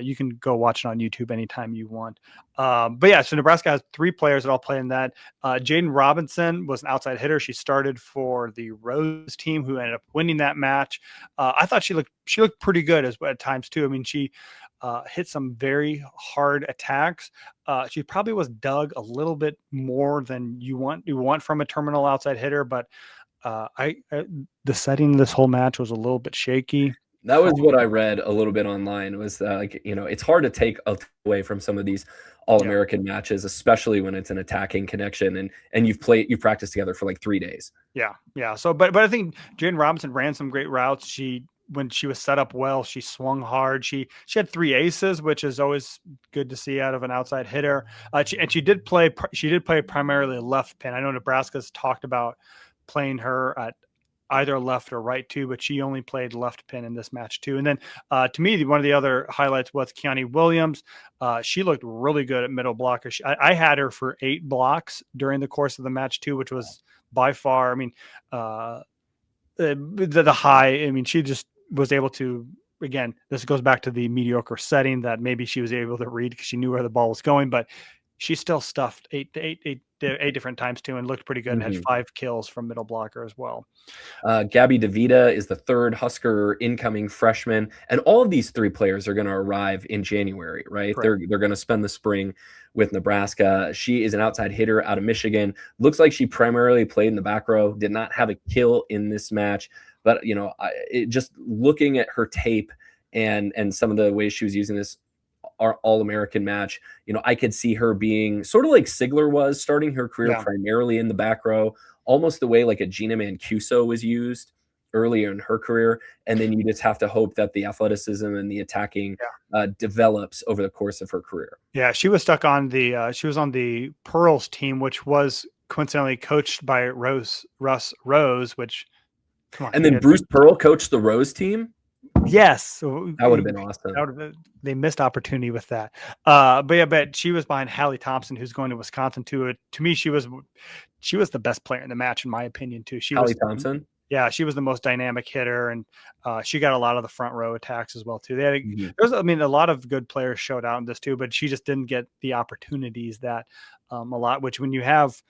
you can go watch it on YouTube anytime you want. But yeah, so Nebraska has 3 players that all play in that. Jaden Robinson was an outside hitter. She started for the Rose team, who ended up winning that match. I thought she looked pretty good at times too. I mean, she hit some very hard attacks. She probably was dug a little bit more than you want from a terminal outside hitter, but the setting of this whole match was a little bit shaky. That was what I read a little bit online was that, like, it's hard to take away from some of these All-American matches, especially when it's an attacking connection and you've practiced together for like 3 days. Yeah. So, but I think Jaden Robinson ran some great routes. When she was set up well, she swung hard. She had 3 aces, which is always good to see out of an outside hitter. She did play primarily left pin. I know Nebraska's talked about playing her at either left or right too, but she only played left pin in this match too. And then to me, one of the other highlights was Keani Williams. She looked really good at middle blocker. I had her for 8 blocks during the course of the match too, which was by far, the high. I mean, she just was able to, again, this goes back to the mediocre setting that maybe she was able to read because she knew where the ball was going, but she still stuffed eight different times too and looked pretty good and had 5 kills from middle blocker as well. Gabby DeVita is the 3rd Husker incoming freshman, and all of these 3 players are going to arrive in January, right? Correct. They're going to spend the spring with Nebraska. She is an outside hitter out of Michigan. Looks like she primarily played in the back row, did not have a kill in this match, but just looking at her tape and some of the ways she was using this All-American match, I could see her being sort of like Sigler was, starting her career primarily in the back row, almost the way like a Gina Mancuso was used earlier in her career. And then you just have to hope that the athleticism and the attacking develops over the course of her career. Yeah, she was stuck on she was on the Pearls team, which was coincidentally coached by Russ Rose, which, come on. And then Bruce Pearl coached the Rose team? Yes. So that would have been awesome. They missed opportunity with that. But she was behind Hallie Thompson, who's going to Wisconsin too. To me, she was the best player in the match, in my opinion, too. Hallie Thompson? Yeah, she was the most dynamic hitter, and she got a lot of the front row attacks as well, too. A lot of good players showed out in this too, but she just didn't get the opportunities that a lot, which when you have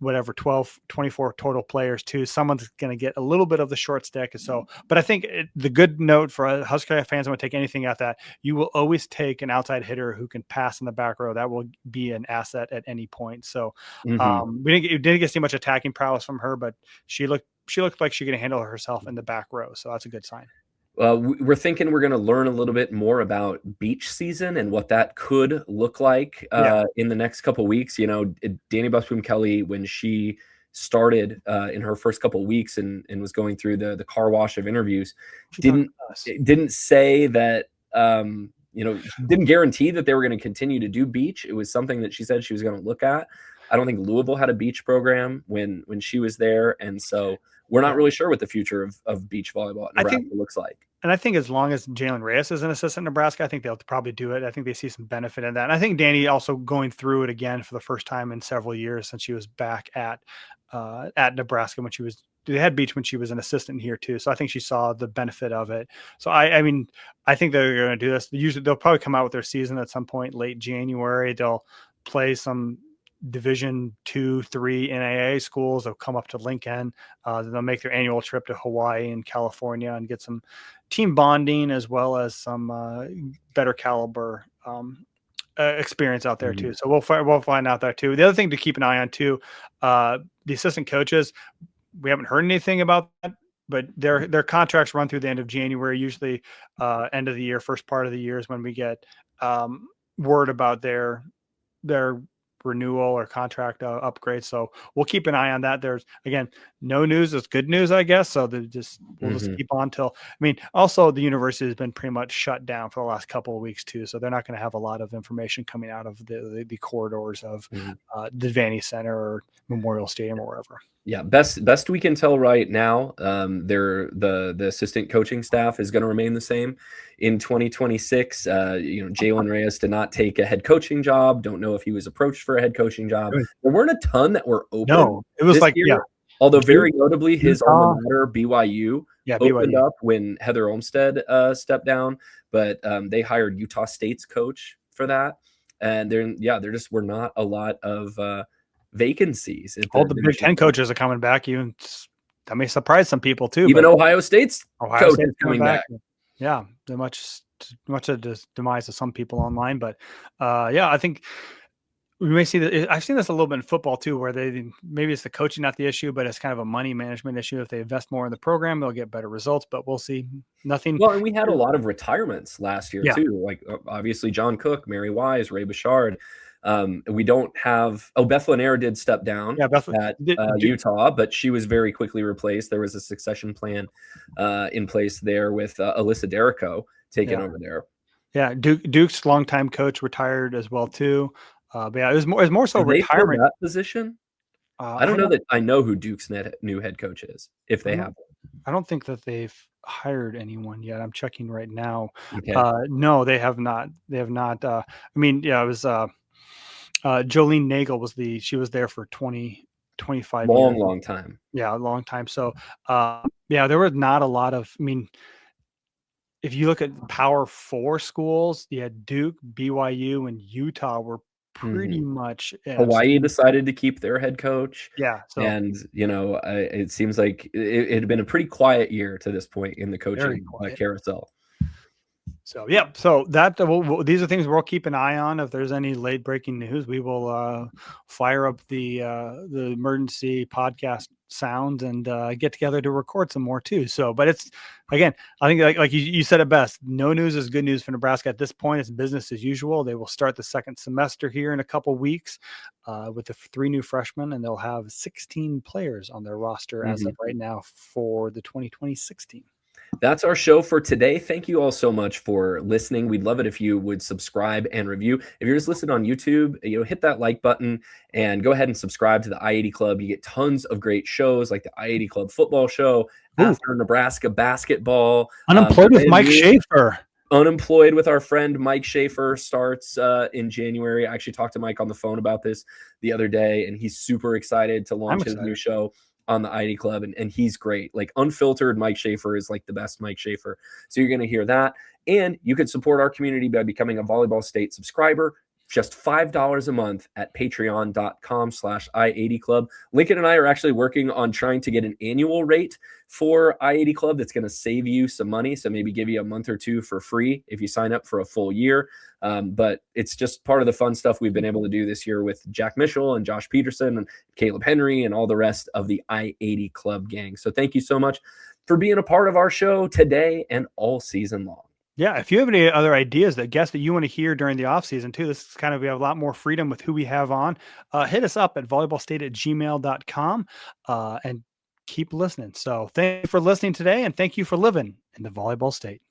whatever 12 24 total players too, someone's going to get a little bit of the short stick. So but I think the good note for Husker fans, I want to take anything out that you will always take an outside hitter who can pass in the back row. That will be an asset at any point. So we didn't get to see much attacking prowess from her, but she looked like she could handle herself in the back row, so that's a good sign. We're thinking we're going to learn a little bit more about beach season and what that could look like in the next couple of weeks. Danny Busboom Kelly, when she started in her first couple of weeks and was going through the car wash of interviews, didn't say that, didn't guarantee that they were going to continue to do beach. It was something that she said she was going to look at. I don't think Louisville had a beach program when she was there. And so we're not really sure what the future of beach volleyball at Nebraska looks like. And I think as long as Jalen Reyes is an assistant in Nebraska, I think they'll probably do it. I think they see some benefit in that. And I think Danny also going through it again for the first time in several years since she was back at Nebraska they had beach when she was an assistant here too. So I think she saw the benefit of it. So I think they're going to do this. Usually they'll probably come out with their season at some point late January. They'll play some Division 2, 3 NAIA schools. They'll come up to Lincoln. They'll make their annual trip to Hawaii and California and get some team bonding as well as some better caliber experience out there too. So we'll find out there too. The other thing to keep an eye on too, the assistant coaches, we haven't heard anything about that, but their contracts run through the end of January. Usually end of the year, first part of the year is when we get word about their renewal or contract upgrade. So we'll keep an eye on that. There's, again, no news is good news, I guess. So we'll just keep on till, also the university has been pretty much shut down for the last couple of weeks too. So they're not going to have a lot of information coming out of the corridors of the Vanny Center or Memorial Stadium or wherever. Yeah. Best we can tell right now, the assistant coaching staff is going to remain the same in 2026. Jalen Reyes did not take a head coaching job. Don't know if he was approached for a head coaching job. There weren't a ton that were open. No, it was like, year, although very notably his alma mater, BYU, opened up when Heather Olmstead stepped down, but they hired Utah State's coach for that. And there just were not a lot of vacancies. All the Big Ten coaches are coming back. Even that may surprise some people too. Even Ohio State's coach is coming back. Yeah, they're much a demise of some people online, but I think we may see that. I've seen this a little bit in football too, where maybe it's the coaching not the issue, but it's kind of a money management issue. If they invest more in the program, they'll get better results. But we'll see. Nothing. Well, and we had a lot of retirements last year Yeah. too. Like obviously John Cook, Mary Wise, Ray Bouchard. We don't have. Beth Lanier did step down at Utah, but she was very quickly replaced. There was a succession plan in place there with Alyssa Derrico taking over there. Yeah, Duke's longtime coach retired as well too. But yeah, it was more so retirement. That position. I don't know that I know who Duke's new head coach is. If they have one, I don't think that they've hired anyone yet. I'm checking right now. Okay. No, they have not. They have not. I mean, yeah, it was Jolene Nagel she was there for 25 years. Long time. Yeah, a long time. So, yeah, there were not a lot of. I mean, if you look at Power 4 schools, you had Duke, BYU, and Utah were pretty much. Hawaii decided to keep their head coach. Yeah. So, and, it seems like it had been a pretty quiet year to this point in the coaching carousel. So, yeah. So these are things we'll keep an eye on. If there's any late breaking news, we will fire up the emergency podcast sounds and get together to record some more too. So, but it's, again, I think like you said it best, no news is good news for Nebraska at this point. It's business as usual. They will start the second semester here in a couple weeks with the 3 new freshmen, and they'll have 16 players on their roster as of right now for the 2020-16 team. That's our show for today. Thank you all so much for listening. We'd love it if you would subscribe and review. If you're just listening on YouTube, hit that like button and go ahead and subscribe to the I-80 Club. You get tons of great shows like the I-80 Club football show, After Nebraska basketball. Unemployed with Mike Schaefer. Unemployed with our friend Mike Schaefer starts in January. I actually talked to Mike on the phone about this the other day, and he's super excited to launch his new show on the I-80 Club, and he's great. Like, unfiltered Mike Schaefer is like the best Mike Schaefer. So you're going to hear that. And you can support our community by becoming a Volleyball State subscriber. Just $5 a month at patreon.com/I-80 Club. Lincoln and I are actually working on trying to get an annual rate for I-80 Club that's going to save you some money. So maybe give you a month or two for free if you sign up for a full year. But it's just part of the fun stuff we've been able to do this year with Jack Mitchell and Josh Peterson and Caleb Henry and all the rest of the I-80 Club gang. So thank you so much for being a part of our show today and all season long. Yeah, if you have any other ideas, guests that you want to hear during the off season too, this is kind of, we have a lot more freedom with who we have on. Hit us up at volleyballstate@gmail.com and keep listening. So thank you for listening today, and thank you for living in the Volleyball State.